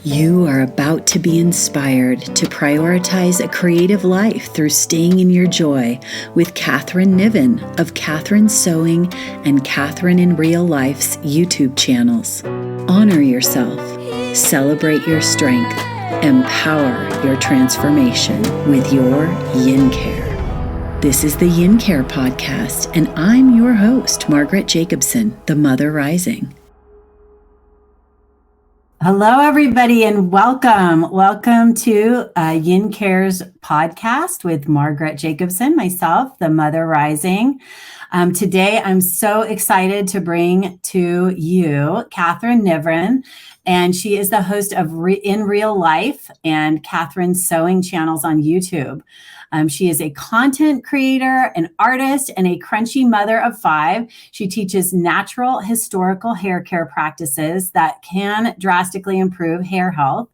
You are about to be inspired to prioritize a creative life through staying in your joy with Katherine Nevin of Katherine Sewing and Katherine in Real Life's YouTube channels. Honor yourself, celebrate your strength, empower your transformation with your Yin-care. This is the Yin-care podcast, and I'm your host, Margaret Jacobson, the Mother Rising. Hello, everybody, and welcome. Welcome to Yin-care's podcast with Margaret Jacobson, myself, the Mother Rising. Today, I'm so excited to bring to you Katherine Nevin, and she is the host of In Real Life and Katherine Sewing channels on YouTube. She is a content creator, an artist, and a crunchy mother of 5. She teaches natural historical hair care practices that can drastically improve hair health.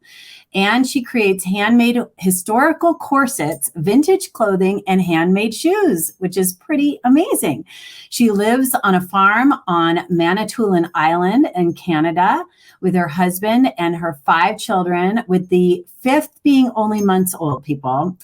And she creates handmade historical corsets, vintage clothing, and handmade shoes, which is pretty amazing. She lives on a farm on Manitoulin Island in Canada with her husband and her 5 children, with the 5th being only months old, people.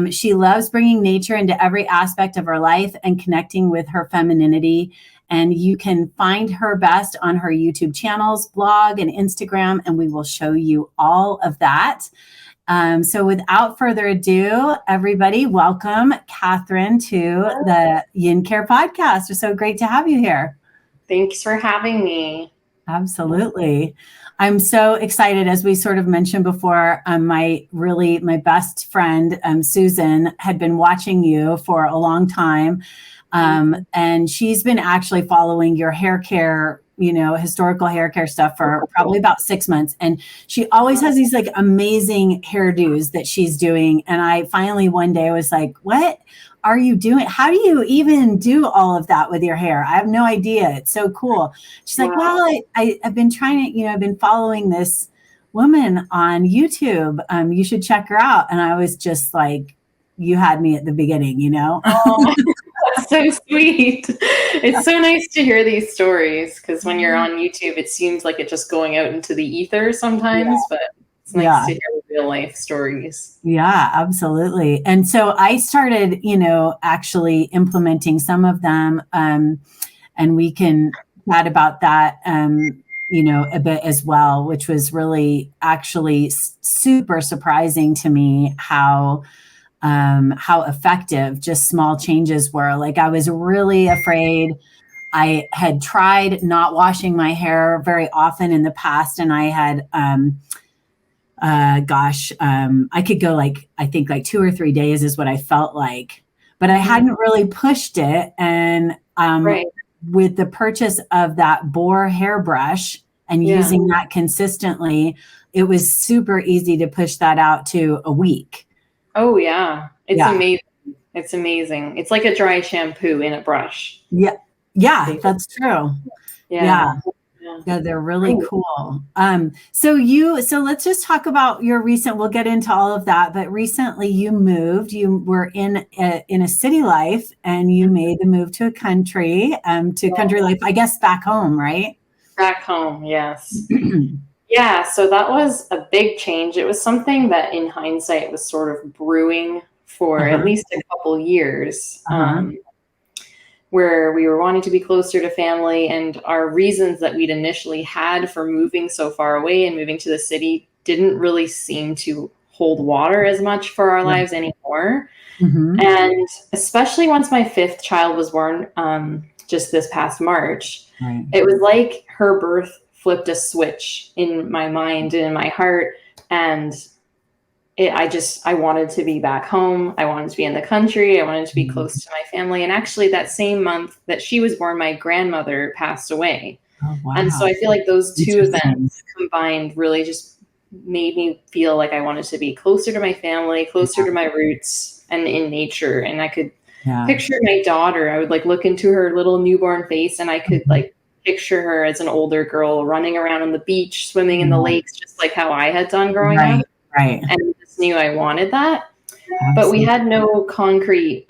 She loves bringing nature into every aspect of her life and connecting with her femininity. And you can find her best on her YouTube channels, blog, and Instagram, and we will show you all of that. So without further ado, everybody, welcome Katherine to the Yin-care podcast. It's so great to have you here. Thanks for having me. Absolutely. I'm so excited. As we sort of mentioned before, my best friend, Susan, had been watching you for a long time. And she's been actually following your hair care, historical hair care stuff for probably about 6 months. And she always has these like amazing hairdos that she's doing. And I finally one day was like, what are you doing? How do you even do all of that with your hair? I have no idea. It's so cool. She's like, well, I've been trying to, I've been following this woman on YouTube. You should check her out. And I was just like, you had me at the beginning, Oh, that's so sweet. It's so nice to hear these stories, because when you're on YouTube, it seems like it's just going out into the ether sometimes, but it's nice to hear real life stories. Yeah, absolutely. And so I started, actually implementing some of them, and we can chat about that, a bit as well, which was really actually super surprising to me how effective just small changes were. Like, I was really afraid. I had tried not washing my hair very often in the past, and I had, I could go I think 2 or 3 days is what I felt like, but I hadn't really pushed it. And with the purchase of that boar hairbrush and using that consistently, it was super easy to push that out to a week. Oh yeah. It's amazing. It's amazing. It's like a dry shampoo in a brush. Yeah. Yeah, that's true. Yeah, they're really cool. So let's just talk about your we'll get into all of that, but recently you moved. You were in a city life, and you made the move to a country, country life, I guess, back home, right? Back home, yes. Yeah, so that was a big change. It was something that in hindsight was sort of brewing for at least a couple years, where we were wanting to be closer to family, and our reasons that we'd initially had for moving so far away and moving to the city didn't really seem to hold water as much for our lives anymore. And especially once my 5th child was born, just this past March, it was like her birth flipped a switch in my mind and in my heart. And I wanted to be back home. I wanted to be in the country. I wanted to be close to my family. And actually that same month that she was born, my grandmother passed away. Oh, wow. And so I feel like those 2 events combined really just made me feel like I wanted to be closer to my family, closer to my roots, and in nature. And I could picture my daughter. I would look into her little newborn face, and I could picture her as an older girl running around on the beach, swimming in the lakes, just like how I had done growing up. Right. And I just knew I wanted that. Absolutely. But we had no concrete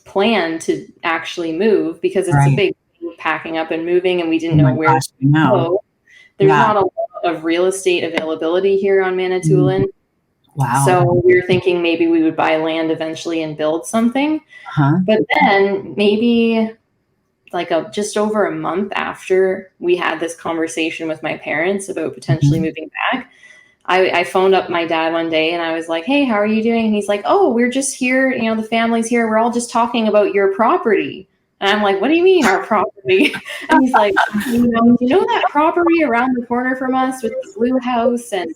plan to actually move, because it's a big thing, packing up and moving, and we didn't know where to go. There's not a lot of real estate availability here on Manitoulin. Wow. So we were thinking maybe we would buy land eventually and build something. Uh-huh. But then maybe like just over a month after we had this conversation with my parents about potentially moving back, I phoned up my dad one day and I was like, hey, how are you doing? And he's like, oh, we're just here. You know, the family's here. We're all just talking about your property. And I'm like, what do you mean our property? And he's like, you know that property around the corner from us with the blue house? And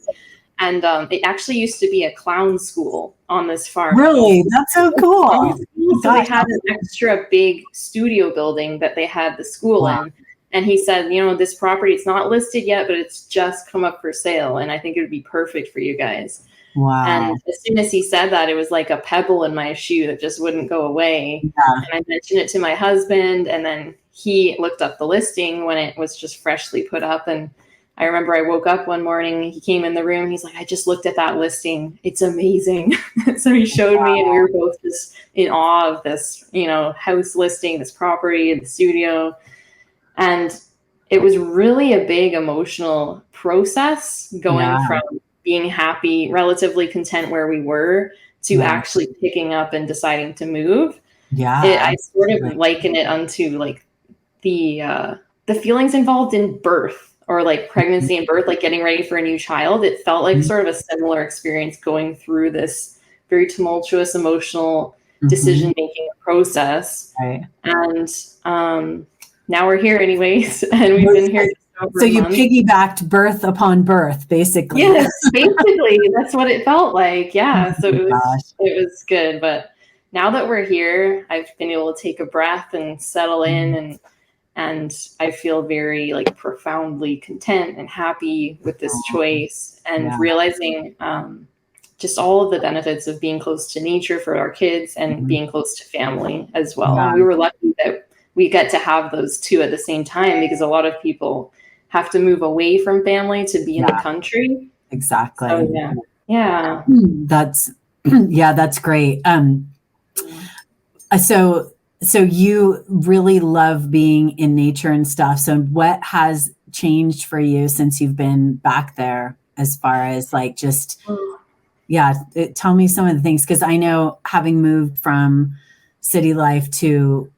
it actually used to be a clown school on this farm. Really? That's so cool. So they had an extra big studio building that they had the school in. And he said, you know, this property, it's not listed yet, but it's just come up for sale. And I think it would be perfect for you guys. Wow. And as soon as he said that, it was like a pebble in my shoe that just wouldn't go away. Yeah. And I mentioned it to my husband, and then he looked up the listing when it was just freshly put up. And I remember I woke up one morning, he came in the room, he's like, I just looked at that listing. It's amazing. So he showed me, and we were both just in awe of this, you know, house listing, this property, the studio. And it was really a big emotional process going from being happy, relatively content where we were, to actually picking up and deciding to move. Yeah. I sort of liken it unto like the feelings involved in birth, or like pregnancy and birth, like getting ready for a new child. It felt like sort of a similar experience going through this very tumultuous, emotional decision-making process. Right. And now we're here anyways, and we've been here just over a month. You piggybacked birth upon birth, basically. Yes, basically, that's what it felt like. Yeah, so it was good. But now that we're here, I've been able to take a breath and settle in, and I feel very like profoundly content and happy with this choice, and realizing just all of the benefits of being close to nature for our kids and being close to family as well. Yeah. And we were lucky that we get to have those two at the same time, because a lot of people have to move away from family to be in the country. Exactly. So, yeah. That's great. So you really love being in nature and stuff. So what has changed for you since you've been back there, as far as like just, tell me some of the things. Cause I know, having moved from city life to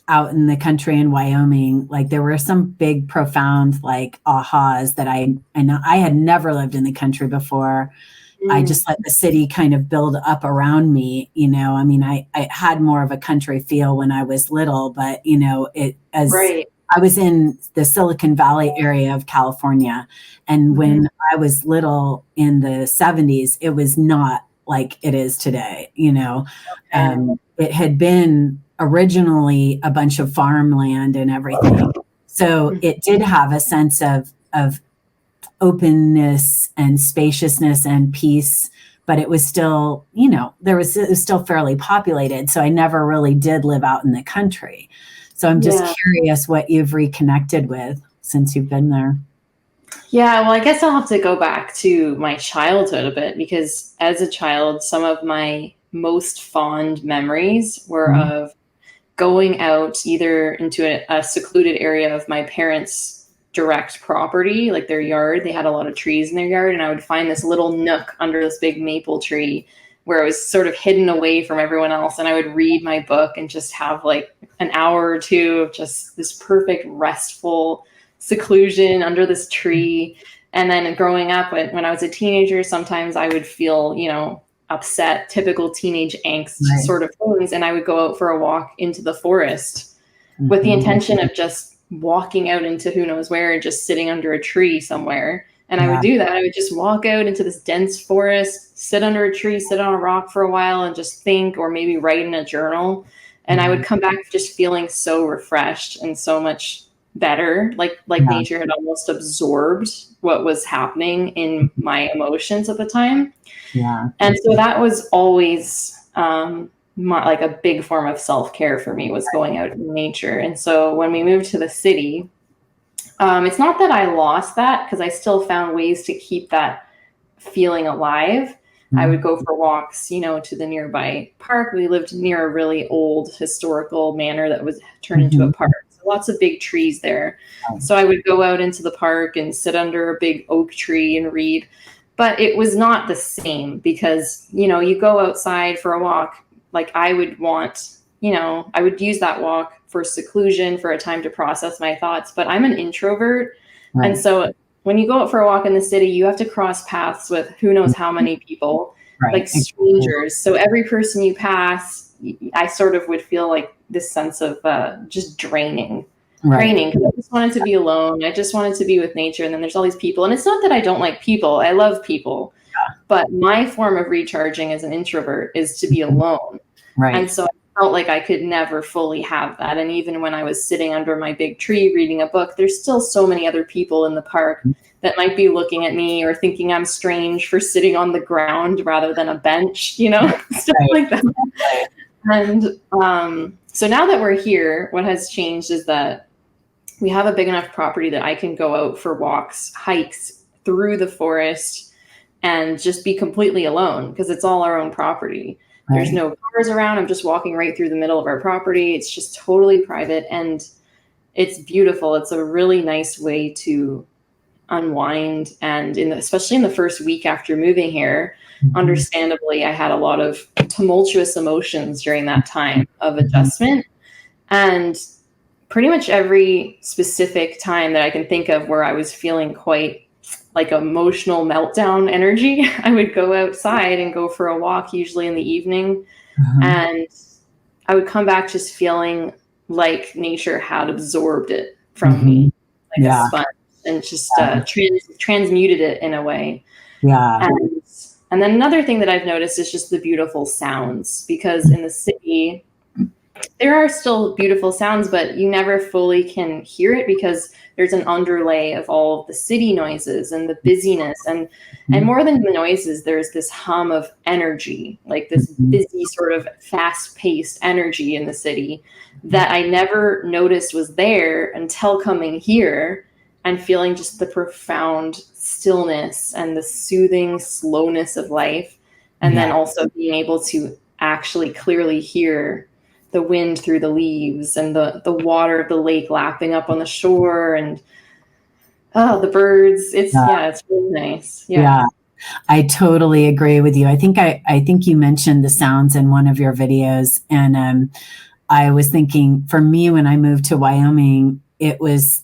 out in the country in Wyoming, like there were some big, profound, like ahas that I know I had never lived in the country before. I just let the city kind of build up around me. You know, I mean, I had more of a country feel when I was little, but you know, I was in the Silicon Valley area of California. And when I was little in the 70s, it was not like it is today, you know. It had been originally a bunch of farmland and everything. So it did have a sense of openness and spaciousness and peace, but it was still, you know, it was still fairly populated. So I never really did live out in the country. So I'm just curious what you've reconnected with since you've been there. Yeah, well, I guess I'll have to go back to my childhood a bit, because as a child, some of my most fond memories were of going out either into a secluded area of my parents' direct property, like their yard. They had a lot of trees in their yard, and I would find this little nook under this big maple tree where it was sort of hidden away from everyone else. And I would read my book and just have like an hour or two of just this perfect restful seclusion under this tree. And then growing up, when I was a teenager, sometimes I would feel, you know, upset, typical teenage angst sort of feelings. And I would go out for a walk into the forest with the intention of just walking out into who knows where and just sitting under a tree somewhere. And I would do that. I would just walk out into this dense forest, sit under a tree, sit on a rock for a while and just think, or maybe write in a journal. And I would come back just feeling so refreshed and so much better, like nature had almost absorbed what was happening in my emotions at the time. Yeah. And so that was always like a big form of self-care for me, was going out in nature. And so when we moved to the city, it's not that I lost that, because I still found ways to keep that feeling alive. I would go for walks, you know, to the nearby park. We lived near a really old historical manor that was turned into a park. So lots of big trees there. So I would go out into the park and sit under a big oak tree and read. But it was not the same because, you know, you go outside for a walk, like I would want, you know, I would use that walk for seclusion, for a time to process my thoughts. But I'm an introvert. Right. And so when you go out for a walk in the city, you have to cross paths with who knows how many people, like strangers. So every person you pass, I sort of would feel like this sense of just draining. Draining. I just wanted to be alone. I just wanted to be with nature. And then there's all these people. And it's not that I don't like people. I love people. But my form of recharging as an introvert is to be alone. And so I felt like I could never fully have that. And even when I was sitting under my big tree reading a book, there's still so many other people in the park that might be looking at me or thinking I'm strange for sitting on the ground rather than a bench, you know, stuff like that. And so now that we're here, what has changed is that we have a big enough property that I can go out for walks, hikes through the forest and just be completely alone because it's all our own property. There's no cars around. I'm just walking right through the middle of our property. It's just totally private and it's beautiful. It's a really nice way to unwind. And especially in the first week after moving here, understandably, I had a lot of tumultuous emotions during that time of adjustment. And pretty much every specific time that I can think of where I was feeling quite like emotional meltdown energy, I would go outside and go for a walk, usually in the evening. And I would come back just feeling like nature had absorbed it from me, like a sponge, and just transmuted it in a way. And then another thing that I've noticed is just the beautiful sounds, because in the city, there are still beautiful sounds, but you never fully can hear it because there's an underlay of all of the city noises and the busyness. And more than the noises, there's this hum of energy, like this busy sort of fast-paced energy in the city that I never noticed was there until coming here and feeling just the profound stillness and the soothing slowness of life. And then also being able to actually clearly hear the wind through the leaves and the water of the lake lapping up on the shore and the birds. It's it's really nice. I totally agree with you. I think you mentioned the sounds in one of your videos, and I was thinking, for me, when I moved to Wyoming, it was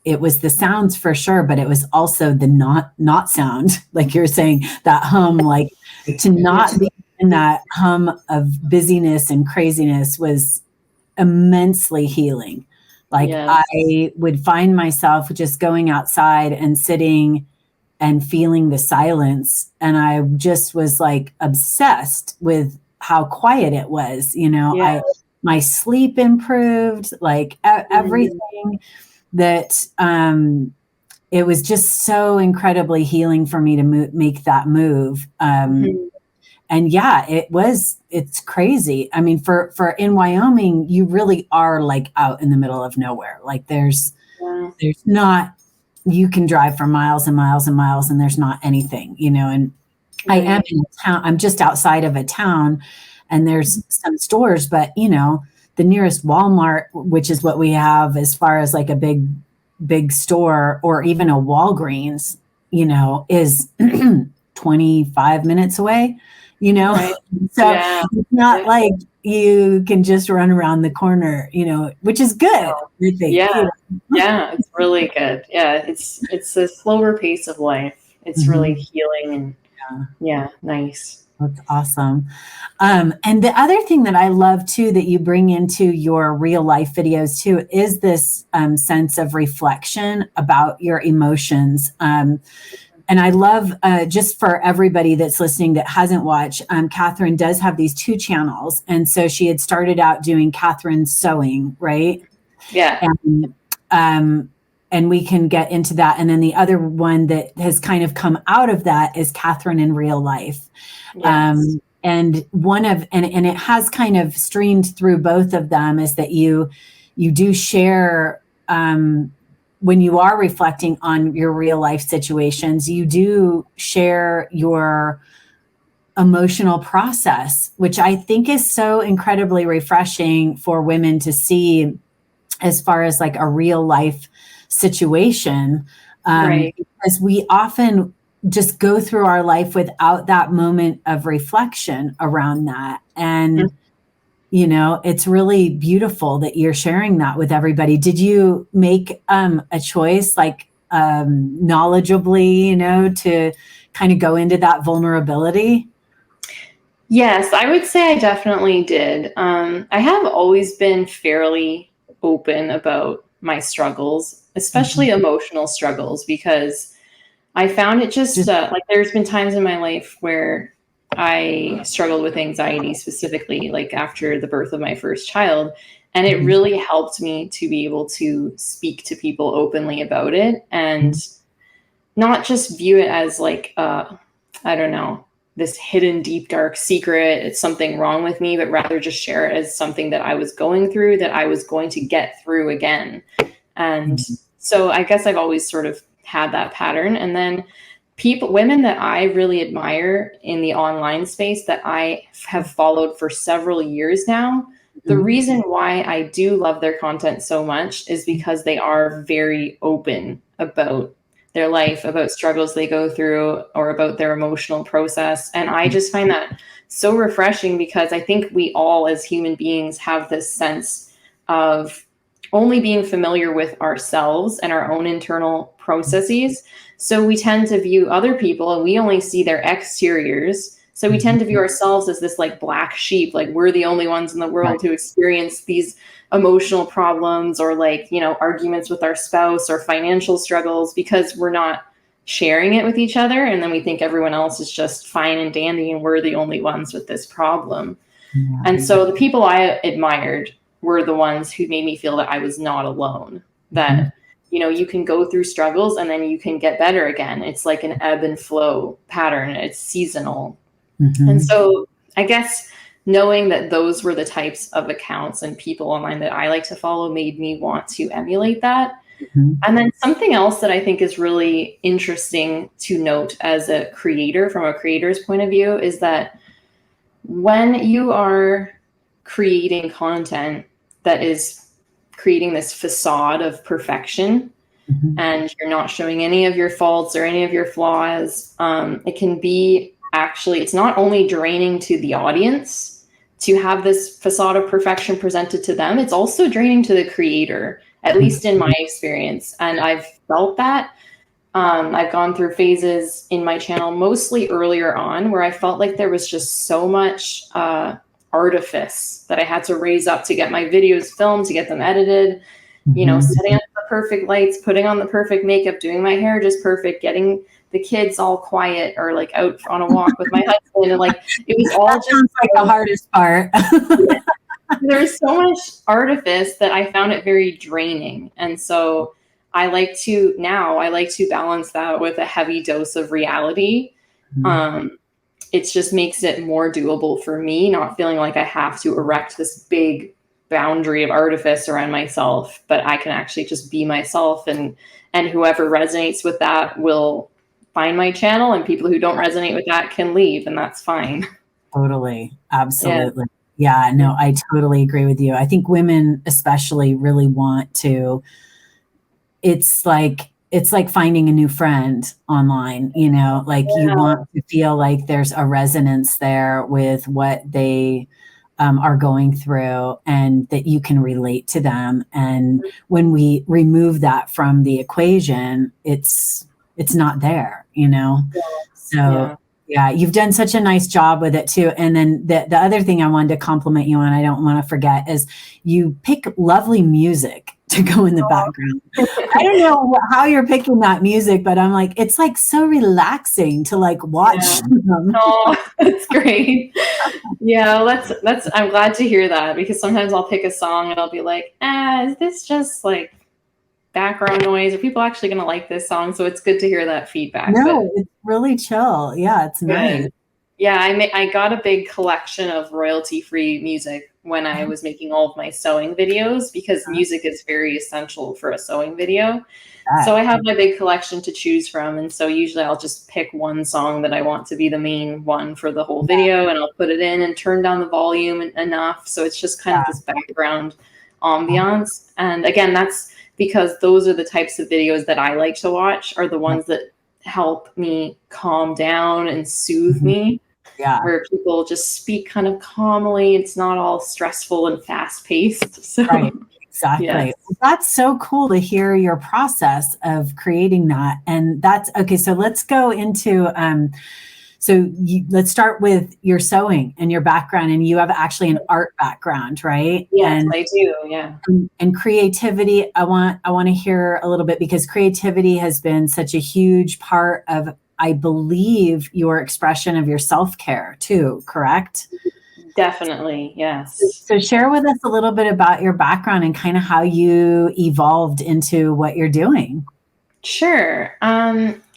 the sounds for sure, but it was also the not sound, like you're saying, that hum, like to not be in that hum of busyness and craziness was immensely healing. Like I would find myself just going outside and sitting and feeling the silence. And I just was like obsessed with how quiet it was. You know, my sleep improved, like everything that, it was just so incredibly healing for me to make that move. And it's crazy. I mean, for in Wyoming, you really are like out in the middle of nowhere. Like there's not, you can drive for miles and miles and miles and there's not anything, you know, and I am in a town, I'm just outside of a town and there's some stores, but you know, the nearest Walmart, which is what we have as far as like a big store, or even a Walgreens, you know, is 25 minutes away. You know, so it's not like you can just run around the corner, you know, which is good. I think, it's really good. It's a slower pace of life. It's really healing and nice. That's awesome. And the other thing that I love too, that you bring into your real life videos too, is this sense of reflection about your emotions. And I love, just for everybody that's listening that hasn't watched, Katherine does have these 2 channels. And so she had started out doing Katherine Sewing, right? And we can get into that. And then the other one that has kind of come out of that is Katherine in Real Life. And one of, and it has kind of streamed through both of them, is that you do share, when you are reflecting on your real life situations, you do share your emotional process, which I think is so incredibly refreshing for women to see, as far as like a real life situation, Right. because we often just go through our life without that moment of reflection around that. And, you know, it's really beautiful that you're sharing that with everybody. Did you make a choice, like knowledgeably, you know, to kind of go into that vulnerability? Yes, I would say I definitely did. I have always been fairly open about my struggles, especially emotional struggles, because I found it just like there's been times in my life where I struggled with anxiety specifically, like after the birth of my first child. And it really helped me to be able to speak to people openly about it and not just view it as like, I don't know, this hidden, deep, dark secret. It's something wrong with me, but rather just share it as something that I was going through, that I was going to get through again. And so I guess I've always sort of had that pattern. And then women that I really admire in the online space that I have followed for several years now, the reason why I do love their content so much is because they are very open about their life, about struggles they go through, or about their emotional process. And I just find that so refreshing, because I think we all as human beings have this sense of only being familiar with ourselves and our own internal processes. So we tend to view other people and we only see their exteriors. So we tend to view ourselves as this like black sheep, like we're the only ones in the world who experience these emotional problems, or like, you know, arguments with our spouse or financial struggles, because we're not sharing it with each other. And then we think everyone else is just fine and dandy and we're the only ones with this problem. And so the people I admired were the ones who made me feel that I was not alone, that, you know, you can go through struggles and then you can get better again. It's like an ebb and flow pattern. It's seasonal. And so I guess knowing that those were the types of accounts and people online that I like to follow made me want to emulate that. And then something else that I think is really interesting to note as a creator, from a creator's point of view, is that when you are creating content that is creating this facade of perfection, and you're not showing any of your faults or any of your flaws, it can be actually, it's not only draining to the audience to have this facade of perfection presented to them, it's also draining to the creator, at least in my experience. And I've felt that. I've gone through phases in my channel, mostly earlier on, where I felt like there was just so much artifice that I had to raise up to get my videos filmed, to get them edited, you know, setting up the perfect lights, putting on the perfect makeup, doing my hair just perfect, getting the kids all quiet or like out on a walk with my husband. And like, it was all just like the hardest part. There was so much artifice that I found it very draining. And so I like to balance that with a heavy dose of reality. It just makes it more doable for me, not feeling like I have to erect this big boundary of artifice around myself, but I can actually just be myself, and whoever resonates with that will find my channel, and people who don't resonate with that can leave, and that's fine. Totally. Absolutely. Yeah, no, I totally agree with you. I think women especially really want to, it's like finding a new friend online, you know, like you want to feel like there's a resonance there with what they are going through, and that you can relate to them. And when we remove that from the equation, it's not there, you know? So yeah, you've done such a nice job with it too. And then the other thing I wanted to compliment you on, I don't want to forget, is you pick lovely music to go in the background. I don't know how you're picking that music, but I'm like, it's like so relaxing to like watch them. Oh, that's great. Yeah, that's I'm glad to hear that, because sometimes I'll pick a song and I'll be like, is this just like background noise? Are people actually going to like this song? So it's good to hear that feedback. No, it's really chill. Yeah, it's nice. Yeah, I got a big collection of royalty-free music when I was making all of my sewing videos, because music is very essential for a sewing video. So I have my big collection to choose from. And so usually I'll just pick one song that I want to be the main one for the whole video, and I'll put it in and turn down the volume enough. So it's just kind of this background ambiance. And again, that's because those are the types of videos that I like to watch, are the ones that help me calm down and soothe me, where people just speak kind of calmly. It's not all stressful and fast paced. So, right. Exactly. yes. That's so cool to hear your process of creating that. And that's okay. So let's go into, let's start with your sewing and your background. And you have actually an art background, right? Yes, and, I do. Yeah. and creativity. I want to hear a little bit, because creativity has been such a huge part of, I believe, your expression of your self-care too, correct? Definitely, yes. So share with us a little bit about your background and kind of how you evolved into what you're doing. Sure.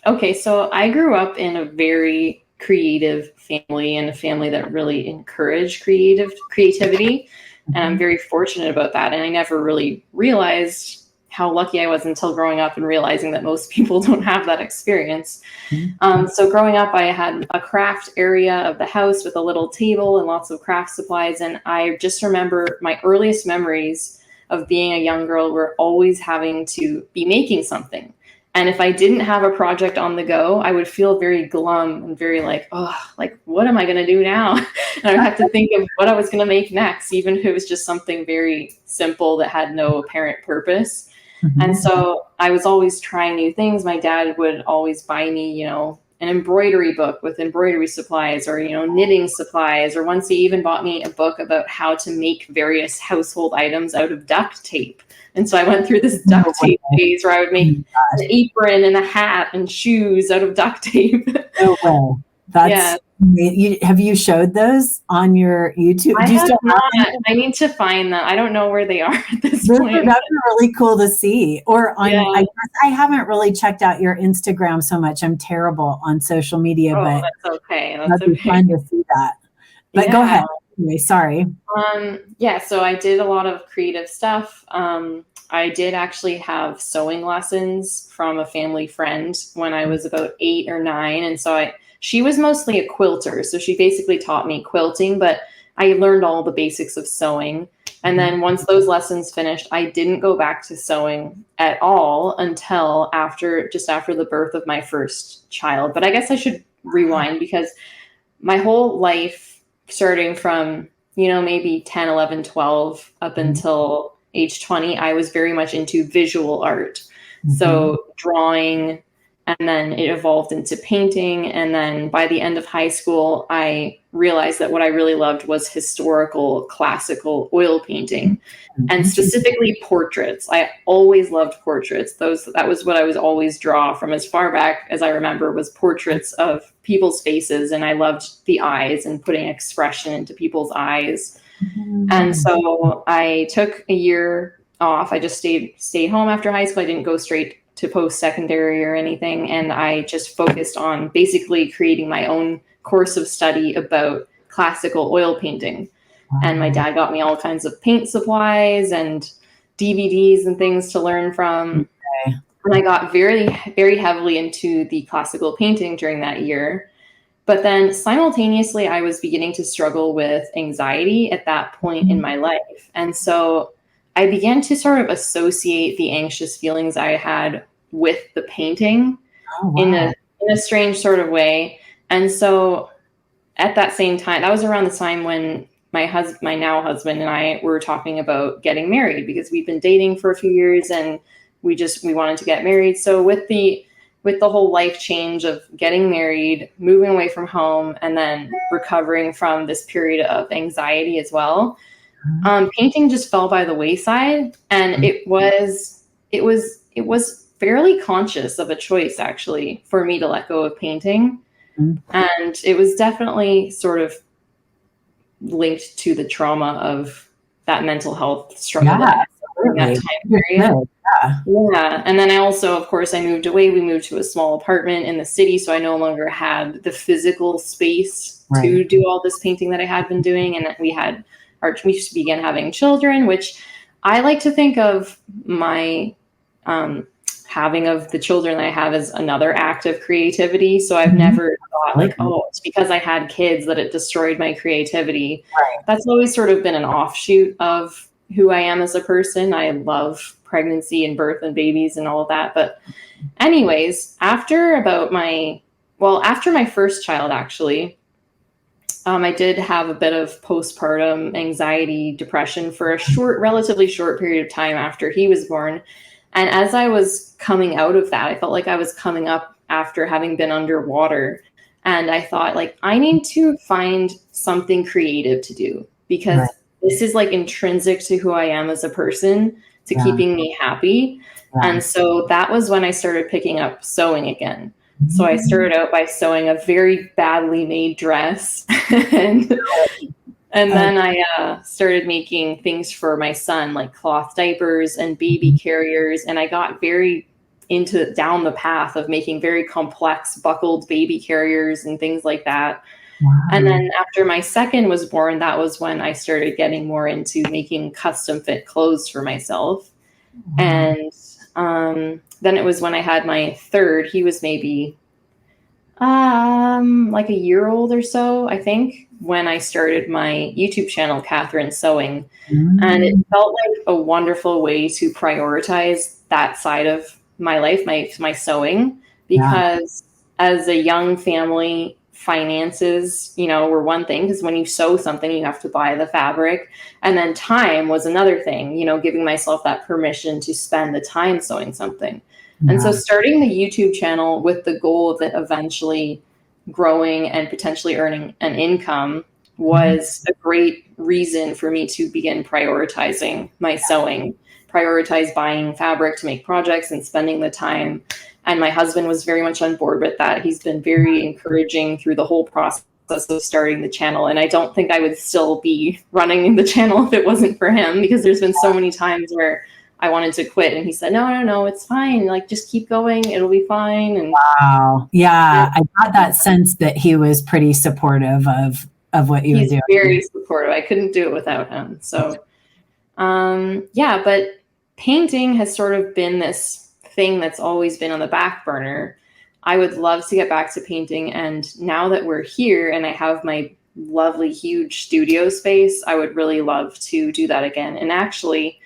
Okay, so I grew up in a very creative family, and a family that really encouraged creativity. And I'm very fortunate about that. And I never really realized how lucky I was until growing up and realizing that most people don't have that experience. So growing up, I had a craft area of the house with a little table and lots of craft supplies. And I just remember my earliest memories of being a young girl were always having to be making something. And if I didn't have a project on the go, I would feel very glum and very like, oh, like, what am I going to do now? And I would have to think of what I was going to make next, even if it was just something very simple that had no apparent purpose. And so I was always trying new things. My dad would always buy me, an embroidery book with embroidery supplies, or, knitting supplies. Or once he even bought me a book about how to make various household items out of duct tape. And so I went through this duct tape phase where I would make an apron and a hat and shoes out of duct tape. No way. That's have you showed those on your YouTube? I have not. I need to find them. I don't know where they are at this point. That'd be really cool to see. Or on, I guess I haven't really checked out your Instagram so much. I'm terrible on social media, but that's okay. That'd be fun to see that. But go ahead. Anyway, sorry. So I did a lot of creative stuff. I did actually have sewing lessons from a family friend when I was about 8 or 9. And so she was mostly a quilter. So she basically taught me quilting, but I learned all the basics of sewing. And then once those lessons finished, I didn't go back to sewing at all until just after the birth of my first child. But I guess I should rewind, because my whole life, starting from, maybe 10, 11, 12, up until age 20, I was very much into visual art. So drawing, and then it evolved into painting. And then by the end of high school, I realized that what I really loved was historical, classical oil painting, and specifically portraits. I always loved portraits. That was what I was always draw from as far back as I remember, was portraits of people's faces. And I loved the eyes and putting expression into people's eyes. And so I took a year off. I just stayed home after high school. I didn't go straight to post-secondary or anything. And I just focused on basically creating my own course of study about classical oil painting. And my dad got me all kinds of paint supplies and DVDs and things to learn from. And I got very, very heavily into the classical painting during that year. But then simultaneously, I was beginning to struggle with anxiety at that point in my life. And so I began to sort of associate the anxious feelings I had with the painting in a strange sort of way. And so at that same time, that was around the time when my now husband and I were talking about getting married, because we've been dating for a few years and we wanted to get married. So with the whole life change of getting married, moving away from home, and then recovering from this period of anxiety as well, painting just fell by the wayside. And it was fairly conscious of a choice, actually, for me to let go of painting. And it was definitely sort of linked to the trauma of that mental health struggle that time period. And then I also, of course, I moved away. We moved to a small apartment in the city, so I no longer had the physical space to do all this painting that I had been doing. And we began having children, which I like to think of my having of the children I have as another act of creativity. So I've never thought like, oh, it's because I had kids that it destroyed my creativity. That's always sort of been an offshoot of who I am as a person. I love pregnancy and birth and babies and all of that. But anyways, after my first child, actually, I did have a bit of postpartum anxiety, depression for a relatively short period of time after he was born. And as I was coming out of that, I felt like I was coming up after having been underwater. And I thought, like, I need to find something creative to do, because this is like intrinsic to who I am as a person, to keeping me happy. And so that was when I started picking up sewing again. So I started out by sewing a very badly made dress. and then I started making things for my son, like cloth diapers and baby carriers. And I got very down the path of making very complex buckled baby carriers and things like that. Wow. And then after my second was born, that was when I started getting more into making custom fit clothes for myself. Wow. And then it was when I had my third. He was maybe like a year old or so, I think, when I started my YouTube channel, Katherine Sewing. And it felt like a wonderful way to prioritize that side of my life, my sewing, because as a young family, finances, were one thing, because when you sew something, you have to buy the fabric. And then time was another thing, giving myself that permission to spend the time sewing something. And so starting the YouTube channel with the goal of it eventually growing and potentially earning an income was a great reason for me to begin prioritizing my sewing, prioritize buying fabric to make projects and spending the time. And my husband was very much on board with that. He's been very encouraging through the whole process of starting the channel. And I don't think I would still be running the channel if it wasn't for him, because there's been so many times where I wanted to quit and he said, no, it's fine. Like, just keep going. It'll be fine. And wow. Yeah. I got that sense that he was pretty supportive of what you were doing. He's very supportive. I couldn't do it without him. So, but painting has sort of been this thing that's always been on the back burner. I would love to get back to painting. And now that we're here and I have my lovely, huge studio space, I would really love to do that again. And actually,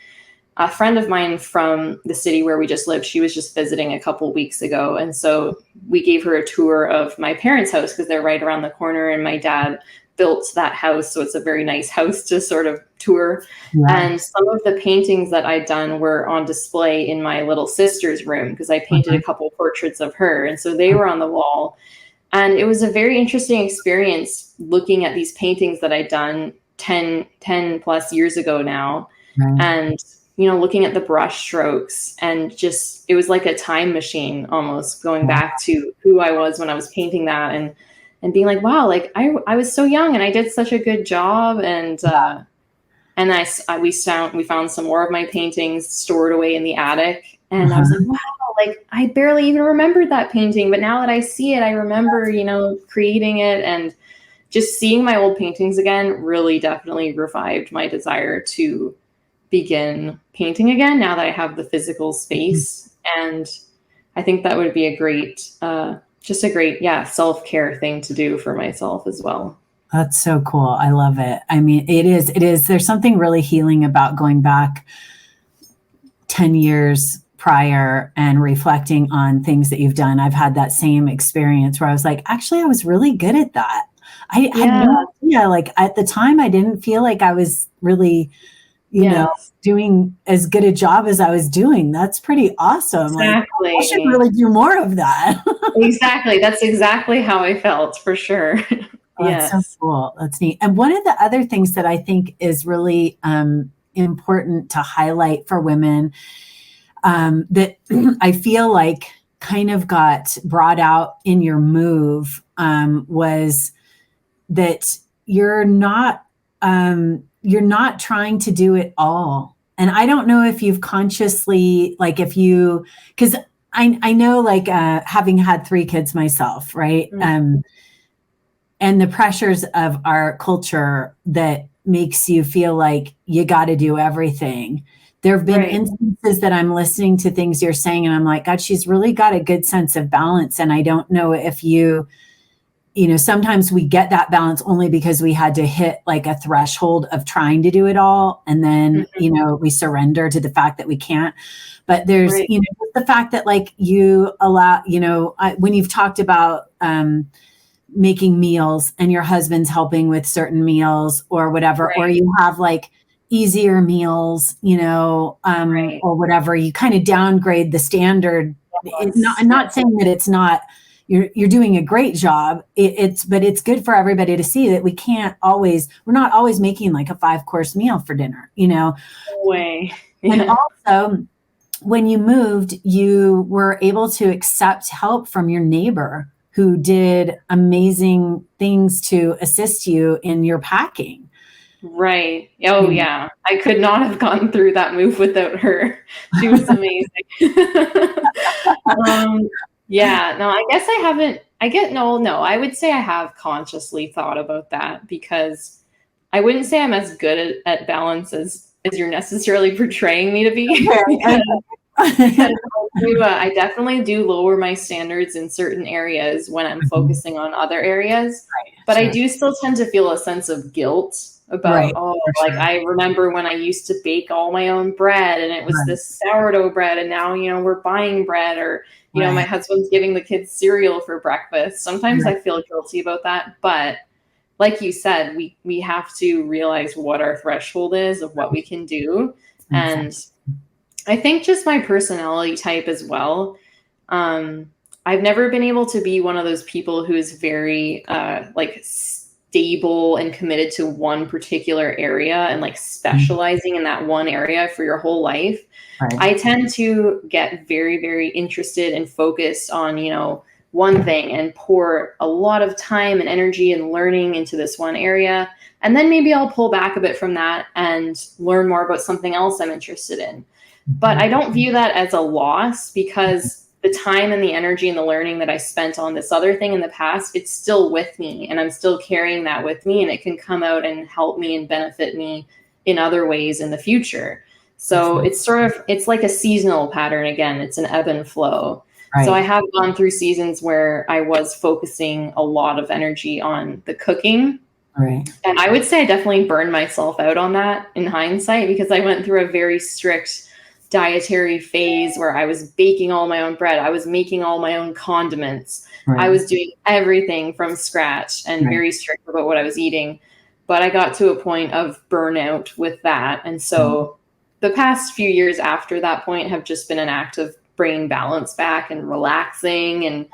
a friend of mine from the city where we just lived, she was just visiting a couple weeks ago. And so we gave her a tour of my parents' house, because they're right around the corner, and my dad built that house. So it's a very nice house to sort of tour. Yeah. And some of the paintings that I'd done were on display in my little sister's room, because I painted a couple portraits of her. And so they were on the wall. And it was a very interesting experience looking at these paintings that I'd done 10 plus years ago now. And looking at the brush strokes, and just, it was like a time machine almost, going back to who I was when I was painting that, and being like, wow, like I was so young and I did such a good job. And we found some more of my paintings stored away in the attic. And I was like, wow, like I barely even remembered that painting, but now that I see it, I remember, creating it. And just seeing my old paintings again really definitely revived my desire to begin painting again, now that I have the physical space. And I think that would be a great self-care thing to do for myself as well. That's so cool. I love it. I mean, it is, there's something really healing about going back 10 years prior and reflecting on things that you've done. I've had that same experience where I was like, actually, I was really good at that. I had no idea. Like at the time, I didn't feel like I was really doing as good a job as I was doing. That's pretty awesome. Exactly. Like, I should really do more of that. Exactly. That's exactly how I felt, for sure. That's so cool. That's neat. And one of the other things that I think is really important to highlight for women, that I feel like kind of got brought out in your move, was that you're not trying to do it all. And I don't know if you've consciously, like, because I know, like, having had 3 kids myself, right? And the pressures of our culture that makes you feel like you got to do everything. There have been instances that I'm listening to things you're saying, and I'm like, God, she's really got a good sense of balance. And I don't know if you sometimes we get that balance only because we had to hit like a threshold of trying to do it all. And then, we surrender to the fact that we can't. But there's, Right. the fact that like you allow, when you've talked about making meals and your husband's helping with certain meals or whatever, Right. or you have like easier meals, Right. or whatever, you kind of downgrade the standard. Yes. I'm not saying that it's not, you're doing a great job. But it's good for everybody to see that we're not always making like a 5-course meal for dinner, No way. Yeah. And also when you moved, you were able to accept help from your neighbor who did amazing things to assist you in your packing. Right. Oh, yeah. I could not have gone through that move without her. She was amazing. Yeah. No, I guess I haven't. I would say I have consciously thought about that, because I wouldn't say I'm as good at balance as you're necessarily portraying me to be. Because I definitely do lower my standards in certain areas when I'm focusing on other areas. But I do still tend to feel a sense of guilt about, like I remember when I used to bake all my own bread and it was this sourdough bread, and now, we're buying bread, or, my husband's giving the kids cereal for breakfast. Sometimes I feel guilty about that. But like you said, we have to realize what our threshold is of what we can do. And I think just my personality type as well. I've never been able to be one of those people who is very like stable and committed to one particular area and like specializing in that one area for your whole life. I tend to get very, very interested and focused on, one thing, and pour a lot of time and energy and learning into this one area. And then maybe I'll pull back a bit from that and learn more about something else I'm interested in. But I don't view that as a loss, because the time and the energy and the learning that I spent on this other thing in the past, it's still with me, and I'm still carrying that with me, and it can come out and help me and benefit me in other ways in the future. So it's like a seasonal pattern. Again, it's an ebb and flow. So I have gone through seasons where I was focusing a lot of energy on the cooking. And I would say I definitely burned myself out on that in hindsight, because I went through a very strict dietary phase where I was baking all my own bread. I was making all my own condiments. I was doing everything from scratch and very strict about what I was eating. But I got to a point of burnout with that. And so the past few years after that point have just been an act of bringing balance back and relaxing. And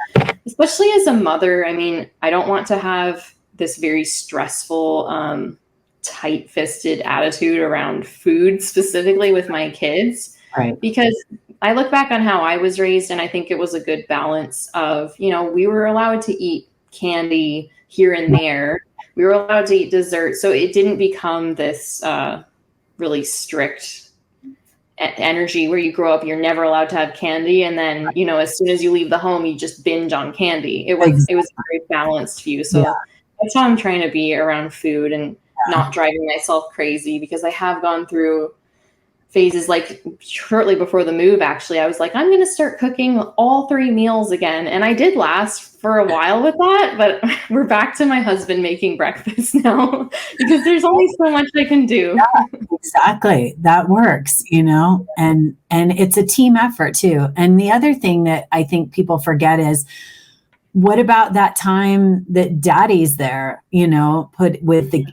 especially as a mother, I mean, I don't want to have this very stressful, tight-fisted attitude around food, specifically with my kids. Because I look back on how I was raised, and I think it was a good balance of, we were allowed to eat candy here and there. We were allowed to eat dessert. So it didn't become this really strict energy where you grow up, you're never allowed to have candy. And then, as soon as you leave the home, you just binge on candy. It was a very balanced view. So that's how I'm trying to be around food, and not driving myself crazy, because I have gone through phases, like shortly before the move, actually, I was like, I'm going to start cooking all 3 meals again. And I did last for a while with that, but we're back to my husband making breakfast now, because there's only so much I can do. Yeah, exactly. That works, and it's a team effort too. And the other thing that I think people forget is, what about that time that daddy's there, put with the,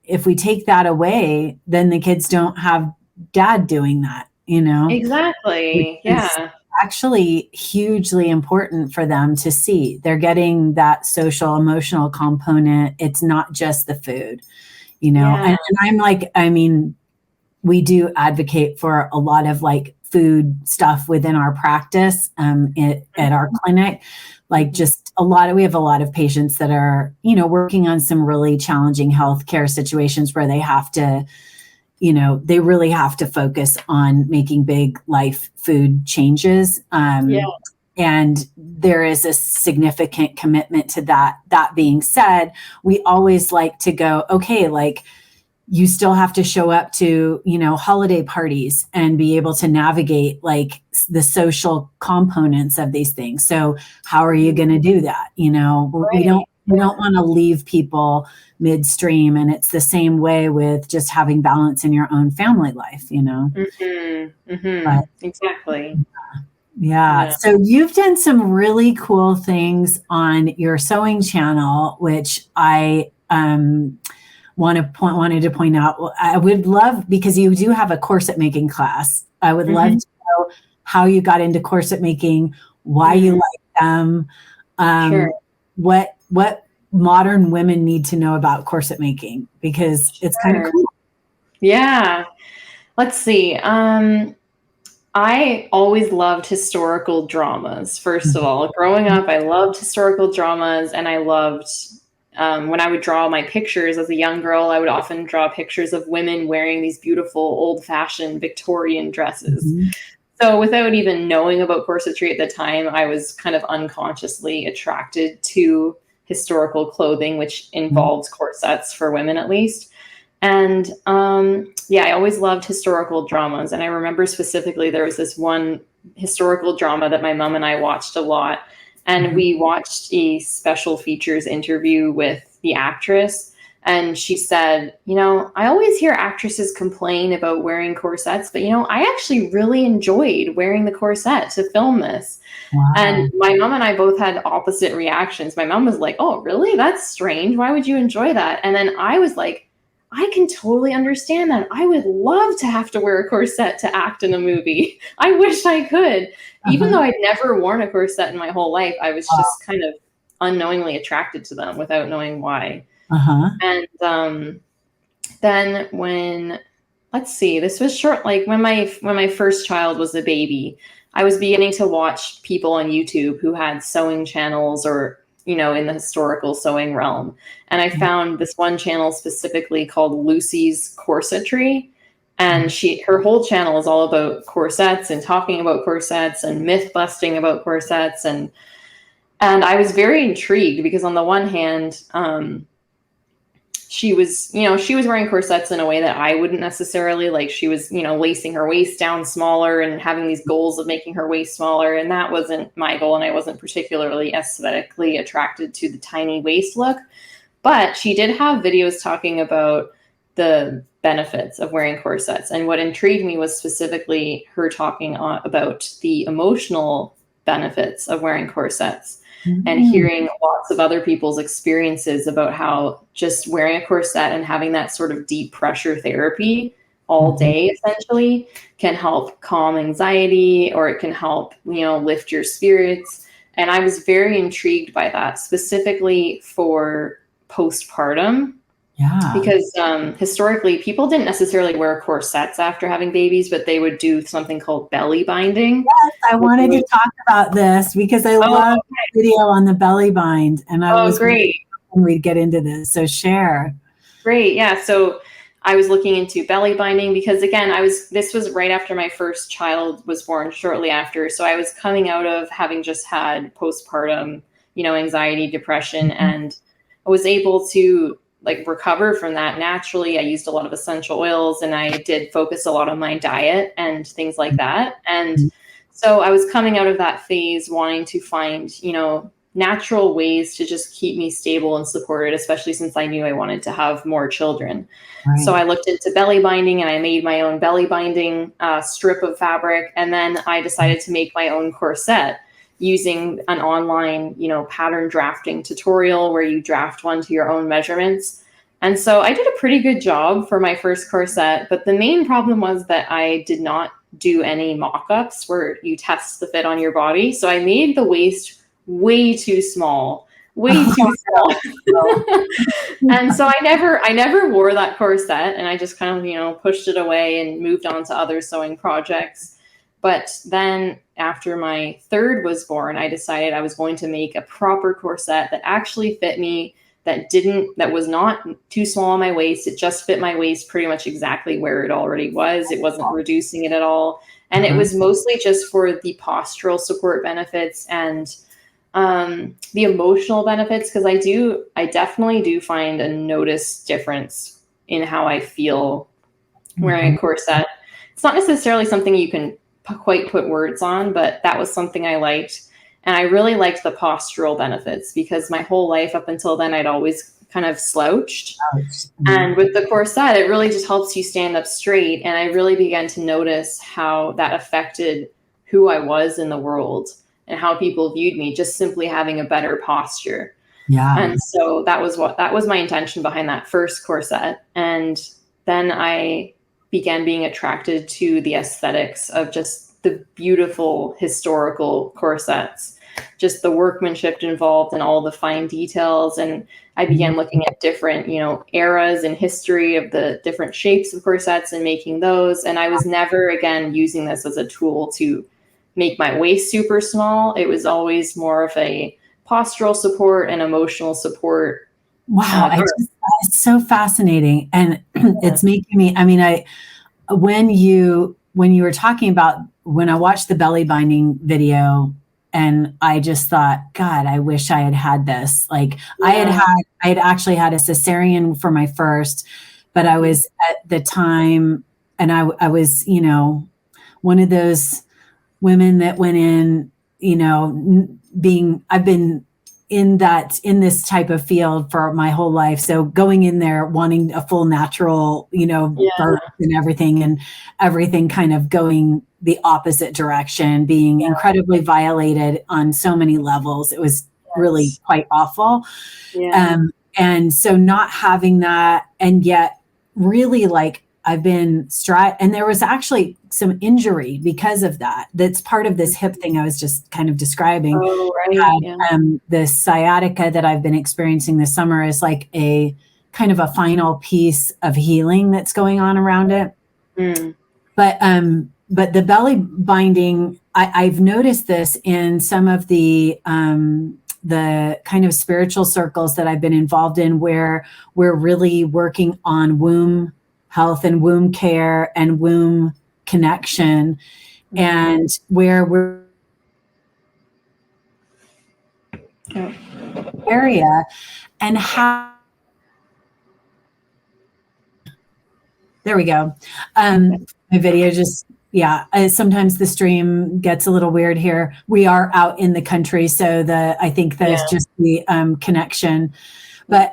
if we take that away, then the kids don't have dad doing that, Exactly. Yeah. Actually hugely important for them to see. They're getting that social, emotional component. It's not just the food, and I'm like, I mean, we do advocate for a lot of like food stuff within our practice at our clinic. Like just we have a lot of patients that are, working on some really challenging healthcare situations where they have to, they really have to focus on making big life food changes. And there is a significant commitment to that. That being said, we always like to go, okay, like, you still have to show up to, holiday parties and be able to navigate like the social components of these things. So how are you going to do that? We don't want to leave people midstream. And it's the same way with just having balance in your own family life, But, exactly. yeah. So you've done some really cool things on your sewing channel, which I, wanted to point out. I would love, because you do have a corset making class. I would love to know how you got into corset making, why you like them, Sure. what modern women need to know about corset making, because it's kind of cool. Yeah. Let's see. I always loved historical dramas. First of all, growing up, I loved historical dramas, and I loved when I would draw my pictures as a young girl, I would often draw pictures of women wearing these beautiful old-fashioned Victorian dresses. So without even knowing about corsetry at the time, I was kind of unconsciously attracted to historical clothing, which involves corsets for women at least. And I always loved historical dramas. And I remember specifically there was this one historical drama that my mom and I watched a lot. And we watched a special features interview with the actress. And she said, I always hear actresses complain about wearing corsets, but, I actually really enjoyed wearing the corset to film this. Wow. And my mom and I both had opposite reactions. My mom was like, oh, really? That's strange. Why would you enjoy that? And then I was like, I can totally understand that. I would love to have to wear a corset to act in a movie. I wish I could. Even though I'd never worn a corset in my whole life, I was just kind of unknowingly attracted to them without knowing why. And then this was short, like when my first child was a baby, I was beginning to watch people on YouTube who had sewing channels or, in the historical sewing realm. And I found this one channel specifically called Lucy's Corsetry. And her whole channel is all about corsets and talking about corsets and myth busting about corsets. And I was very intrigued because on the one hand, she was wearing corsets in a way that I wouldn't necessarily like. She was, lacing her waist down smaller and having these goals of making her waist smaller. And that wasn't my goal. And I wasn't particularly aesthetically attracted to the tiny waist look. But she did have videos talking about the benefits of wearing corsets. And what intrigued me was specifically her talking about the emotional benefits of wearing corsets. And hearing lots of other people's experiences about how just wearing a corset and having that sort of deep pressure therapy all day essentially can help calm anxiety, or it can help, lift your spirits. And I was very intrigued by that, specifically for postpartum. Yeah. Because historically, people didn't necessarily wear corsets after having babies, but they would do something called belly binding. Yes, I wanted to talk about this because I love the video on the belly bind, and I was great. We'd get into this. So share. Great, yeah. So I was looking into belly binding because again, this was right after my first child was born, shortly after. So I was coming out of having just had postpartum, anxiety, depression, and I was able to recover from that naturally. I used a lot of essential oils and I did focus a lot on my diet and things like that. And so I was coming out of that phase wanting to find, natural ways to just keep me stable and supported, especially since I knew I wanted to have more children. Right. So I looked into belly binding and I made my own belly binding strip of fabric. And then I decided to make my own corset using an online, pattern drafting tutorial where you draft one to your own measurements. And so I did a pretty good job for my first corset, but the main problem was that I did not do any mock-ups where you test the fit on your body. So I made the waist way too small. And so I never wore that corset, and I just kind of, pushed it away and moved on to other sewing projects. But then after my third was born, I decided I was going to make a proper corset that actually fit me, that was not too small on my waist. It just fit my waist pretty much exactly where it already was. It wasn't reducing it at all. And it was mostly just for the postural support benefits and the emotional benefits, because I definitely do find a notice difference in how I feel wearing a corset. It's not necessarily something you can quite put words on, but that was something I liked. And I really liked the postural benefits because my whole life up until then, I'd always kind of slouched. And with the corset, it really just helps you stand up straight. And I really began to notice how that affected who I was in the world and how people viewed me, just simply having a better posture. Yeah. And so that was my intention behind that first corset. And then I began being attracted to the aesthetics of just the beautiful historical corsets, just the workmanship involved and all the fine details. And I began looking at different, eras in history of the different shapes of corsets and making those. And I was never again using this as a tool to make my waist super small. It was always more of a postural support and emotional support. Wow. It's so fascinating. And it's making me, when you were talking about, when I watched the belly binding video, and I just thought, God, I wish I had this. Like I had actually had a cesarean for my first, but I was at the time, and I was, one of those women that went in, I've been in this type of field for my whole life. So going in there wanting a full natural, birth and everything kind of going the opposite direction, being incredibly violated on so many levels. It was really quite awful. And so not having that, and yet really I've been and there was actually some injury because of that. That's part of this hip thing I was just kind of describing. Oh, right. The sciatica that I've been experiencing this summer is like a kind of a final piece of healing that's going on around it. But the belly binding, I've noticed this in some of the kind of spiritual circles that I've been involved in, where we're really working on womb health and womb care and womb connection, and where we're area and how. There we go. My video just, sometimes the stream gets a little weird here. We are out in the country, so I think there's just the connection. But,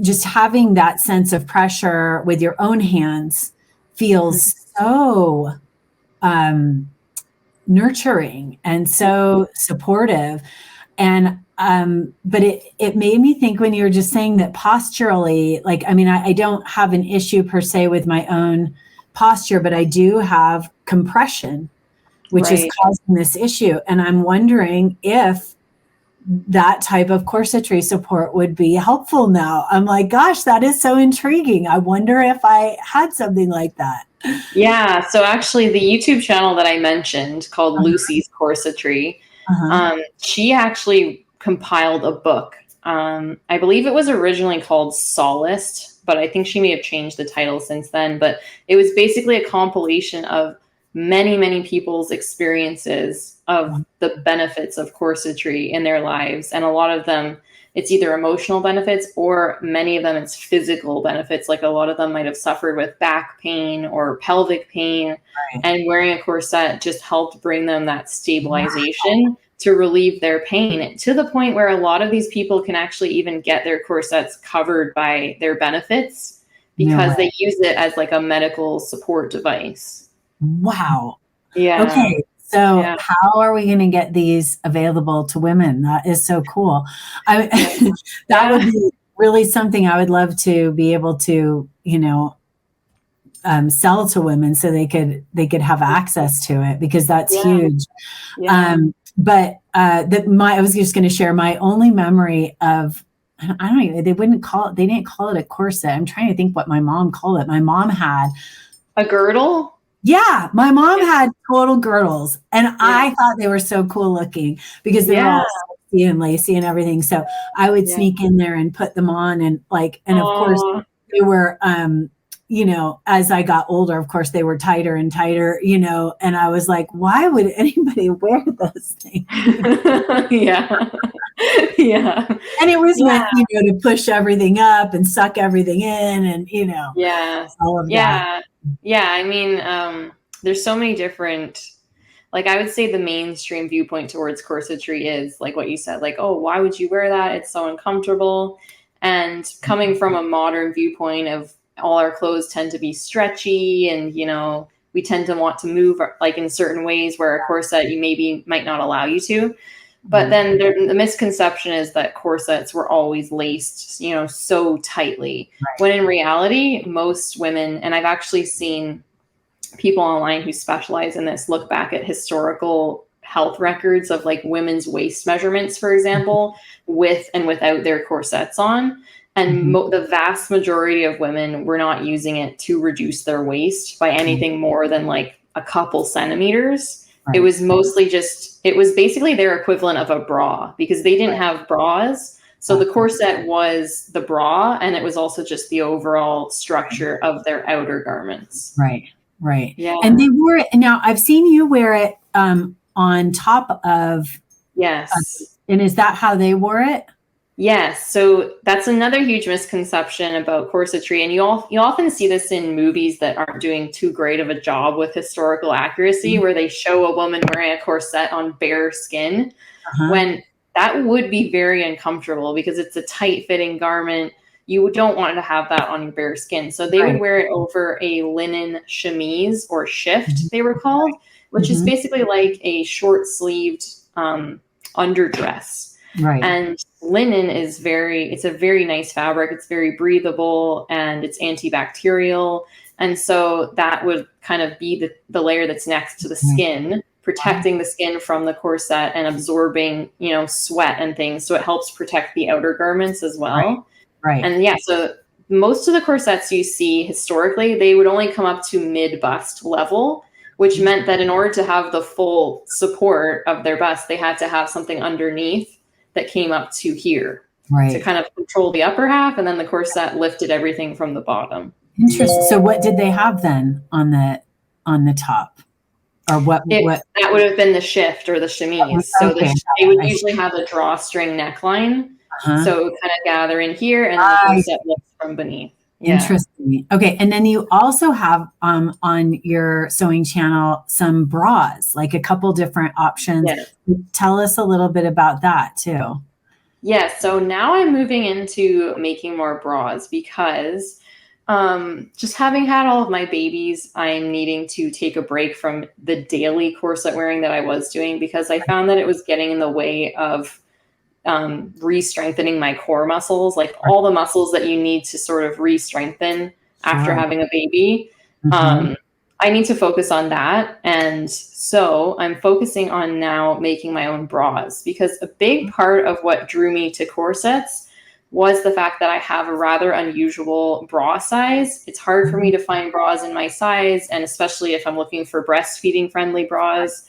just having that sense of pressure with your own hands feels so nurturing and so supportive. And but it made me think when you were just saying that posturally, I don't have an issue per se with my own posture, but I do have compression, which is causing this issue. And I'm wondering if that type of corsetry support would be helpful now. I'm like, gosh, that is so intriguing. I wonder if I had something like that. Yeah. So actually the YouTube channel that I mentioned called Lucy's Corsetry, she actually compiled a book. I believe it was originally called Solace, but I think she may have changed the title since then. But it was basically a compilation of many, many people's experiences of the benefits of corsetry in their lives. And a lot of them, it's either emotional benefits or many of them it's physical benefits. Like a lot of them might have suffered with back pain or pelvic pain, and wearing a corset just helped bring them that stabilization to relieve their pain, to the point where a lot of these people can actually even get their corsets covered by their benefits because they use it as like a medical support device. Wow. Yeah. Okay. So how are we going to get these available to women? That is so cool. That would be really something I would love to be able to, sell to women so they could have access to it, because that's huge. But I was just going to share my only memory of, I don't know, they didn't call it a corset. I'm trying to think what my mom called it. My mom had a girdle. Yeah, my mom had total girdles, and I thought they were so cool looking because they were all sexy and lacy and everything. So I would sneak in there and put them on, and of course they were, as I got older, of course they were tighter and tighter, and I was like, why would anybody wear those things? Yeah. And it was meant, Yeah. to push everything up and suck everything in and, Yeah. all of that. Yeah. Yeah. I mean, there's so many different, like, I would say the mainstream viewpoint towards corsetry is like what you said, like, oh, why would you wear that? It's so uncomfortable. And coming from a modern viewpoint of all our clothes tend to be stretchy and, we tend to want to move like in certain ways where a corset you maybe might not allow you to. But then the misconception is that corsets were always laced, so tightly. Right. When in reality, most women, and I've actually seen people online who specialize in this look back at historical health records of like women's waist measurements, for example, with and without their corsets on. And the vast majority of women were not using it to reduce their waist by anything more than like a couple centimeters. Right. It was mostly it was basically their equivalent of a bra because they didn't have bras. So the corset was the bra, and it was also just the overall structure of their outer garments. Right. Right. Yeah. And they wore it. Now I've seen you wear it on top of. Yes. And is that how they wore it? Yes. So that's another huge misconception about corsetry. And you often see this in movies that aren't doing too great of a job with historical accuracy, where they show a woman wearing a corset on bare skin, when that would be very uncomfortable because it's a tight fitting garment. You don't want to have that on your bare skin. So they would wear it over a linen chemise or shift, they were called, which is basically like a short sleeved underdress. Right. And linen is it's a very nice fabric. It's very breathable and it's antibacterial. And so that would kind of be the layer that's next to the skin, protecting the skin from the corset and absorbing, sweat and things. So it helps protect the outer garments as well. Right. And yeah, so most of the corsets you see historically, they would only come up to mid-bust level, which meant that in order to have the full support of their bust, they had to have something underneath that came up to here to kind of control the upper half. And then the corset lifted everything from the bottom. Interesting. So what did they have then on the top? Or what? That would have been the shift or the chemise. So they would usually have a drawstring neckline. So it would kind of gather in here and the corset lifts from beneath. Yeah. Interesting. Okay. And then you also have on your sewing channel some bras, like a couple different options. Yes. Tell us a little bit about that too. Yeah. So now I'm moving into making more bras because just having had all of my babies, I'm needing to take a break from the daily corset wearing that I was doing because I found that it was getting in the way of re-strengthening my core muscles, like all the muscles that you need to sort of re-strengthen after having a baby. I need to focus on that. And so I'm focusing on now making my own bras because a big part of what drew me to corsets was the fact that I have a rather unusual bra size. It's hard for me to find bras in my size, and especially if I'm looking for breastfeeding friendly bras.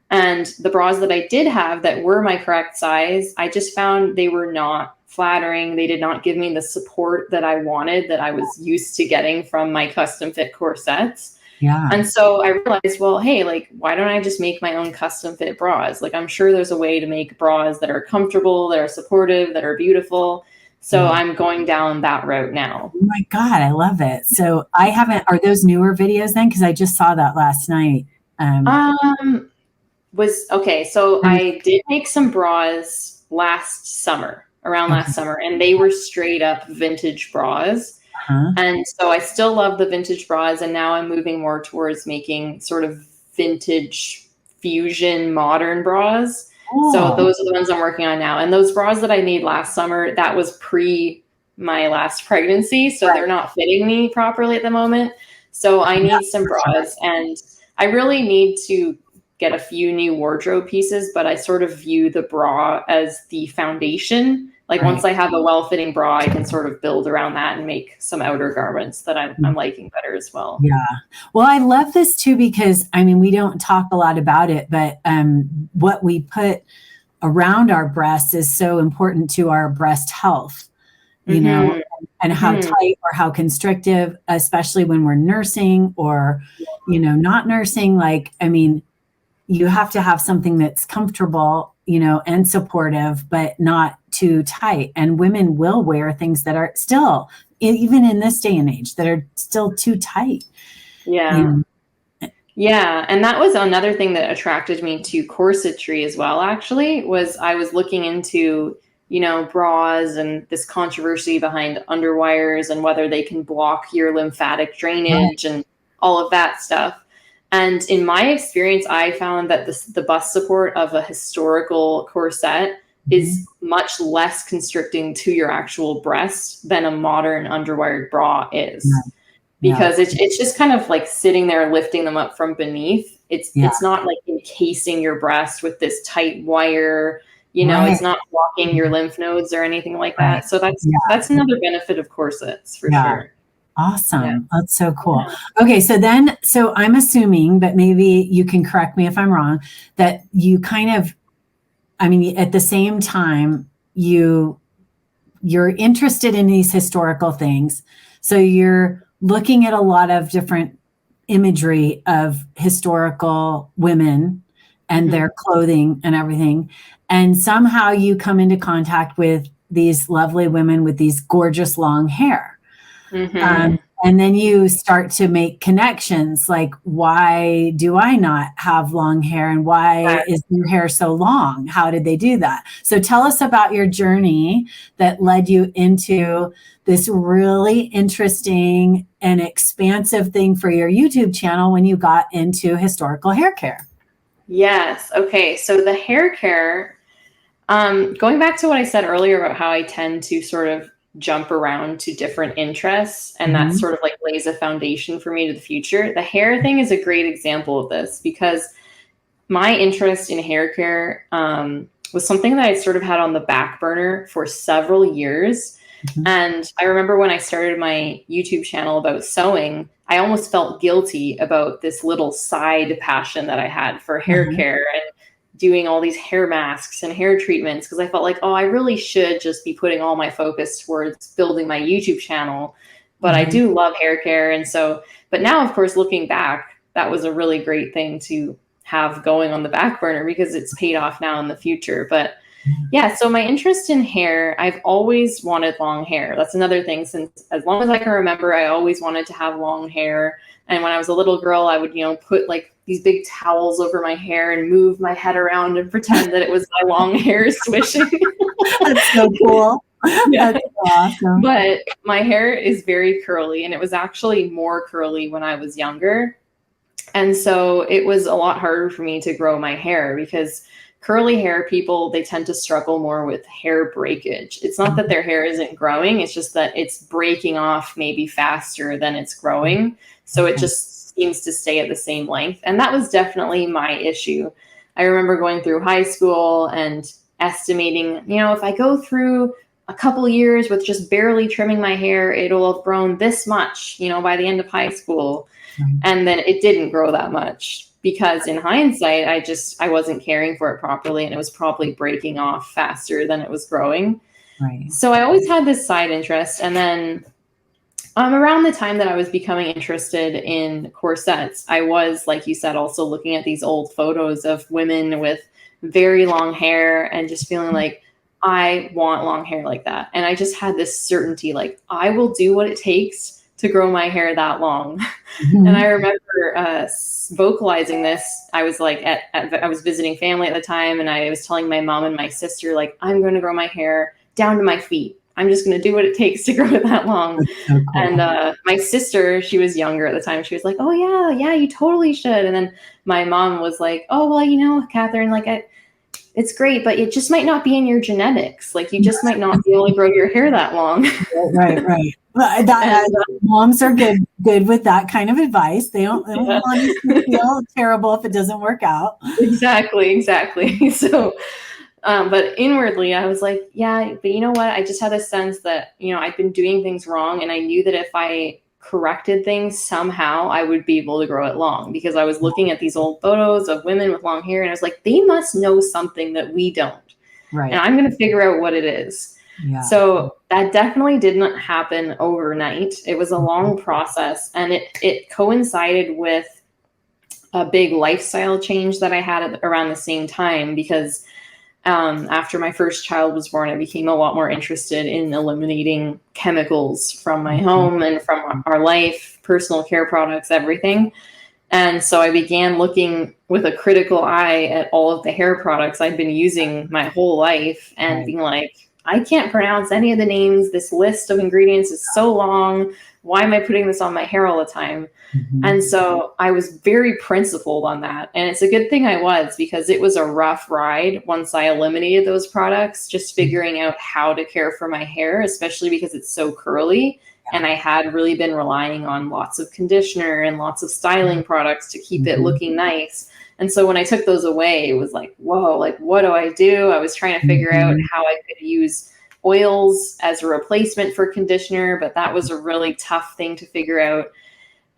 And the bras that I did have that were my correct size, I just found they were not flattering. They did not give me the support that I wanted, that I was used to getting from my custom fit corsets. Yeah. And so I realized, well, hey, like, why don't I just make my own custom fit bras? Like, I'm sure there's a way to make bras that are comfortable, that are supportive, that are beautiful. So I'm going down that route now. Oh my God, I love it. So are those newer videos then? Because I just saw that last night. So I did make some bras around last summer, and they were straight up vintage bras. And so I still love the vintage bras, and now I'm moving more towards making sort of vintage fusion modern bras. Oh. So those are the ones I'm working on now. And those bras that I made last summer, that was pre my last pregnancy. So they're not fitting me properly at the moment. So I need some bras, and I really need to get a few new wardrobe pieces, but I sort of view the bra as the foundation. Like once I have a well-fitting bra, I can sort of build around that and make some outer garments that I'm liking better as well. Yeah. Well, I love this too, because I mean, we don't talk a lot about it, but what we put around our breasts is so important to our breast health, you know, and how tight or how constrictive, especially when we're nursing or, you know, not nursing. Like, I mean, you have to have something that's comfortable and supportive, but not too tight. And women will wear things that are still, even in this day and age, that are still too tight. Yeah. Yeah. And that was another thing that attracted me to corsetry as well, actually, was I was looking into, bras and this controversy behind underwires and whether they can block your lymphatic drainage and all of that stuff. And in my experience, I found that the bust support of a historical corset is much less constricting to your actual breast than a modern underwired bra is. Because it's just kind of like sitting there lifting them up from beneath. It's not like encasing your breast with this tight wire, it's not blocking your lymph nodes or anything like that. So that's another benefit of corsets for sure. Awesome. Yeah. That's so cool. Yeah. Okay. So I'm assuming, but maybe you can correct me if I'm wrong, that you at the same time, you're interested in these historical things. So you're looking at a lot of different imagery of historical women and their clothing and everything. And somehow you come into contact with these lovely women with these gorgeous long hair. And then you start to make connections, like, why do I not have long hair? And why is their hair so long? How did they do that? So tell us about your journey that led you into this really interesting and expansive thing for your YouTube channel when you got into historical hair care. Yes. Okay. So the hair care, going back to what I said earlier about how I tend to sort of jump around to different interests, and that sort of like lays a foundation for me to the future. The hair thing is a great example of this, because my interest in hair care was something that I sort of had on the back burner for several years. And I remember when I started my YouTube channel about sewing, I almost felt guilty about this little side passion that I had for hair care and doing all these hair masks and hair treatments, because I felt like, I really should just be putting all my focus towards building my YouTube channel. But I do love hair care. And so, but now, of course, looking back, that was a really great thing to have going on the back burner, because it's paid off now in the future. But yeah, so my interest in hair, I've always wanted long hair. That's another thing. Since as long as I can remember, I always wanted to have long hair. And when I was a little girl, I would, put like these big towels over my hair and move my head around and pretend that it was my long hair swishing. That's so cool. Yeah. That's awesome. But my hair is very curly, and it was actually more curly when I was younger. And so it was a lot harder for me to grow my hair, because curly hair people, they tend to struggle more with hair breakage. It's not that their hair isn't growing, it's just that it's breaking off maybe faster than it's growing. So it just seems to stay at the same length. And that was definitely my issue. I remember going through high school and estimating, if I go through a couple years with just barely trimming my hair, it'll have grown this much, by the end of high school. And then it didn't grow that much, because in hindsight, I wasn't caring for it properly, and it was probably breaking off faster than it was growing. Right. So I always had this side interest. And then around the time that I was becoming interested in corsets, I was, like you said, also looking at these old photos of women with very long hair and just feeling like, I want long hair like that. And I just had this certainty, like, I will do what it takes to grow my hair that long. And I remember vocalizing this. I was like, I was visiting family at the time, and I was telling my mom and my sister, like, I'm going to grow my hair down to my feet. I'm just going to do what it takes to grow it that long. So cool. And my sister, she was younger at the time. She was like, oh yeah, you totally should. And then my mom was like, oh, well, Katherine, like, it's great, but it just might not be in your genetics. Like, you just might not be able to grow your hair that long. Right. Well, moms are good with that kind of advice. They don't want you to feel terrible if it doesn't work out. Exactly. So, but inwardly, I was like, yeah, but you know what? I just had a sense that, I'd been doing things wrong, and I knew that if I corrected things somehow, I would be able to grow it long, because I was looking at these old photos of women with long hair, and I was like, they must know something that we don't. Right. And I'm going to figure out what it is. Yeah. So that definitely did not happen overnight. It was a long process, and it coincided with a big lifestyle change that I had around the same time, because After my first child was born, I became a lot more interested in eliminating chemicals from my home and from our life, personal care products, everything. And so I began looking with a critical eye at all of the hair products I'd been using my whole life and being like, I can't pronounce any of the names. This list of ingredients is so long. Why am I putting this on my hair all the time? And so I was very principled on that. And it's a good thing I was, because it was a rough ride once I eliminated those products, just figuring out how to care for my hair, especially because it's so curly. And I had really been relying on lots of conditioner and lots of styling products to keep it looking nice. And so when I took those away, it was like, whoa, like, what do I do? I was trying to figure out how I could use oils as a replacement for conditioner, but that was a really tough thing to figure out.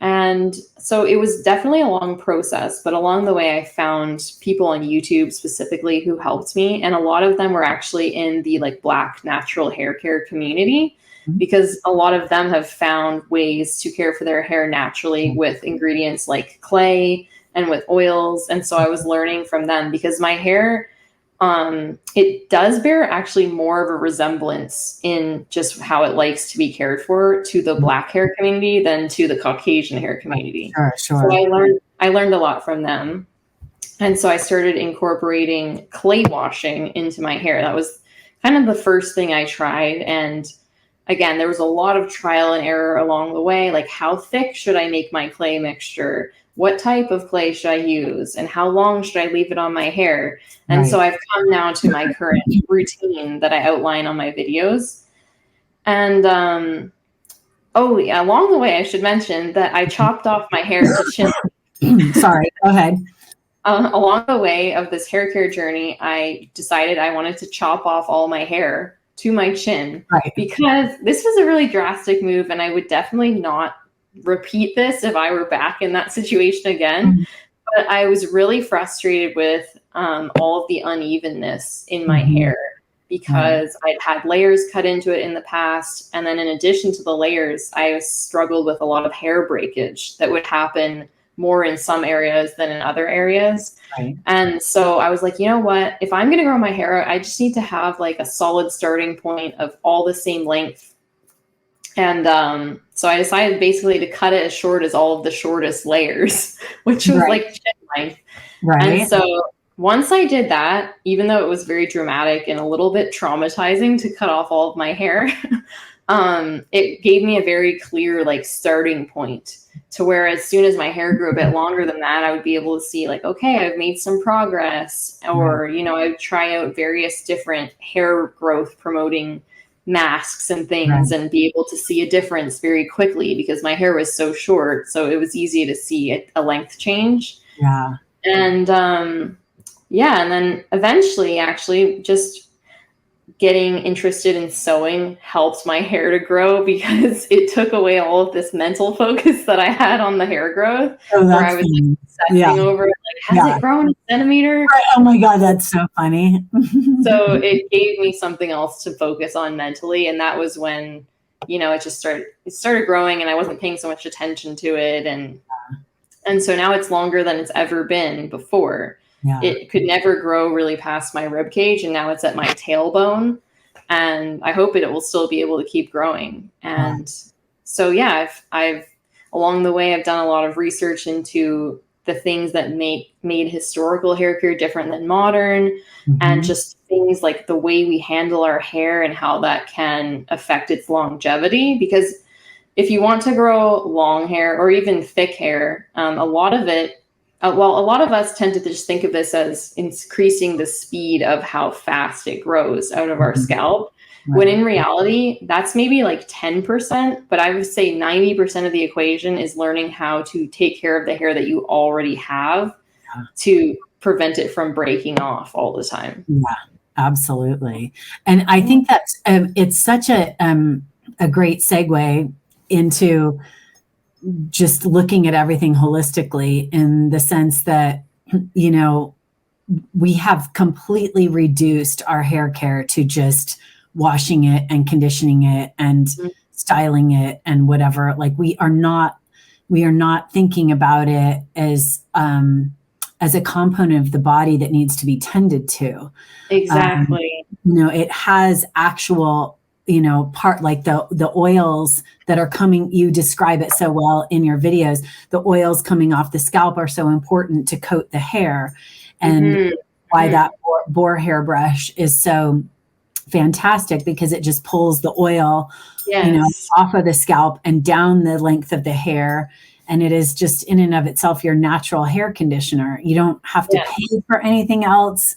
And so it was definitely a long process, but along the way, I found people on YouTube specifically who helped me. And a lot of them were actually in the like Black natural hair care community, because a lot of them have found ways to care for their hair naturally with ingredients like clay and with oils. And so I was learning from them, because my hair, it does bear actually more of a resemblance in just how it likes to be cared for to the Black hair community than to the Caucasian hair community. Sure. So I learned a lot from them. And so I started incorporating clay washing into my hair. That was kind of the first thing I tried. And again, there was a lot of trial and error along the way. Like, how thick should I make my clay mixture? What type of clay should I use? And how long should I leave it on my hair? And so I've come now to my current routine that I outline on my videos. And along the way, I should mention that I chopped off my hair to chin. Sorry, go ahead. Along the way of this hair care journey, I decided I wanted to chop off all my hair to my chin, because this was a really drastic move, and I would definitely not repeat this if I were back in that situation again. But I was really frustrated with all of the unevenness in my hair, because I'd had layers cut into it in the past. And then in addition to the layers, I struggled with a lot of hair breakage that would happen more in some areas than in other areas. And so I was like, you know what, if I'm going to grow my hair, I just need to have like a solid starting point of all the same length. And so I decided basically to cut it as short as all of the shortest layers, which was like chin length. And so once I did that, even though it was very dramatic and a little bit traumatizing to cut off all of my hair, it gave me a very clear like starting point, to where as soon as my hair grew a bit longer than that, I would be able to see like, okay, I've made some progress. Or, you know, I would try out various different hair growth promoting masks and things and be able to see a difference very quickly, because my hair was so short. So it was easy to see a length change. And and then eventually actually just getting interested in sewing helped my hair to grow, because it took away all of this mental focus that I had on the hair growth, where I was like obsessing over it, like, has it grown a centimeter? Oh my God, that's so funny. So it gave me something else to focus on mentally. And that was when, you know, it started growing, and I wasn't paying so much attention to it. And so now it's longer than it's ever been before. It could never grow really past my rib cage, and now it's at my tailbone, and I hope it will still be able to keep growing. And so I've along the way, I've done a lot of research into the things that made historical hair care different than modern, and just things like the way we handle our hair and how that can affect its longevity. Because if you want to grow long hair or even thick hair, a lot of us tend to just think of this as increasing the speed of how fast it grows out of our scalp, when in reality, that's maybe like 10%, but I would say 90% of the equation is learning how to take care of the hair that you already have to prevent it from breaking off all the time. Absolutely. And I think that's, it's such a great segue into just looking at everything holistically, in the sense that, you know, we have completely reduced our hair care to just washing it and conditioning it and styling it and whatever. Like, we are not thinking about it as as a component of the body that needs to be tended to. Exactly. It has actual, part like the oils that are coming, you describe it so well in your videos. The oils coming off the scalp are so important to coat the hair, and why that boar hairbrush is so fantastic, because it just pulls the oil, off of the scalp and down the length of the hair. And it is just in and of itself your natural hair conditioner. You don't have to pay for anything else.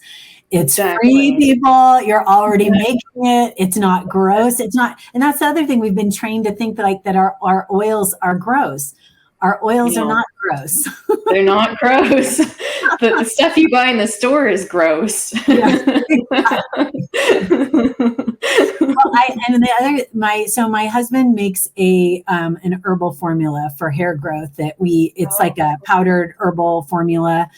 It's free, people. You're already making it. It's not gross. It's not. And that's the other thing. We've been trained to think that our oils are gross. Our oils are not gross. They're not gross. The stuff you buy in the store is gross. Yes, exactly. My husband makes an herbal formula for hair growth it's like a powdered herbal formula.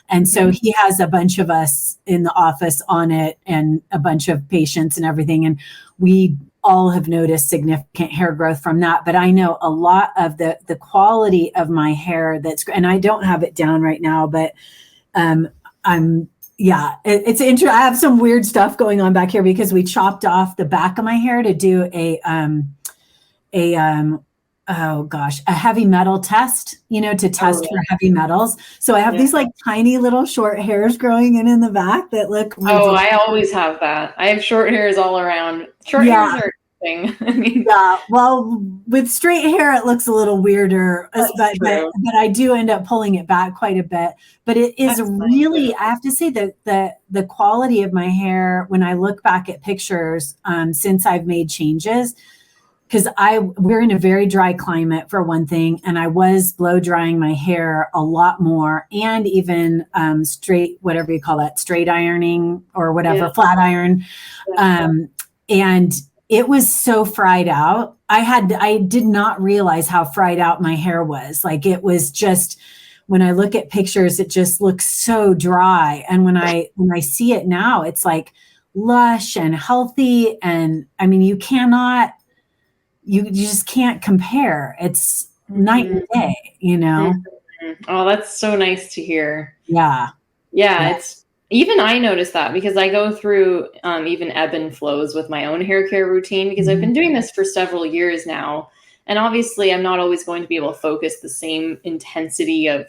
And so he has a bunch of us in the office on it, and a bunch of patients and everything. And we all have noticed significant hair growth from that. But I know a lot of the quality of my hair and I don't have it down right now, but it's interesting. I have some weird stuff going on back here because we chopped off the back of my hair to do a heavy metal test, to test for heavy metals. So I have these like tiny little short hairs growing in the back that look ridiculous. Oh, I always have that. I have short hairs all around. Short hairs are a thing. I mean, well, with straight hair, it looks a little weirder, but I do end up pulling it back quite a bit. But it is really, I have to say that the quality of my hair, when I look back at pictures, since I've made changes, because we're in a very dry climate for one thing, and I was blow drying my hair a lot more, and even straight, whatever you call that, straight ironing or whatever, flat iron, and it was so fried out. I did not realize how fried out my hair was. Like, it was just, when I look at pictures, it just looks so dry, and when I see it now, it's like lush and healthy, and I mean, you just can't compare. It's night and day, Oh, that's so nice to hear. Yeah. It's even, I noticed that because I go through even ebb and flows with my own hair care routine, because I've been doing this for several years now. And obviously I'm not always going to be able to focus the same intensity of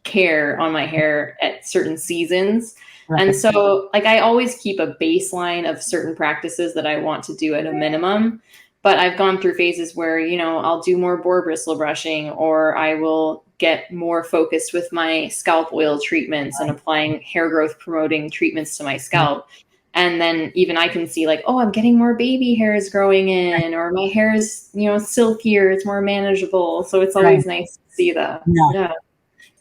care on my hair at certain seasons. Right. And so I always keep a baseline of certain practices that I want to do at a minimum. But I've gone through phases where, I'll do more boar bristle brushing, or I will get more focused with my scalp oil treatments and applying hair growth promoting treatments to my scalp. And then even I can see I'm getting more baby hairs growing in, or my hair is, silkier, it's more manageable. So it's always nice to see that. Yeah.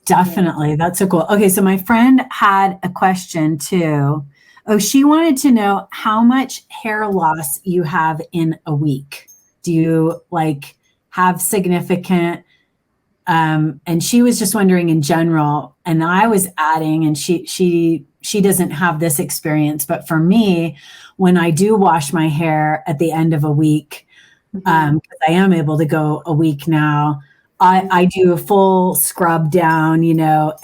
Definitely. That's so cool. Okay. So my friend had a question too. Oh, she wanted to know how much hair loss you have in a week. Do you have significant, and she was just wondering in general, and I was adding, and she doesn't have this experience, but for me, when I do wash my hair at the end of a week, because I am able to go a week now, I do a full scrub down,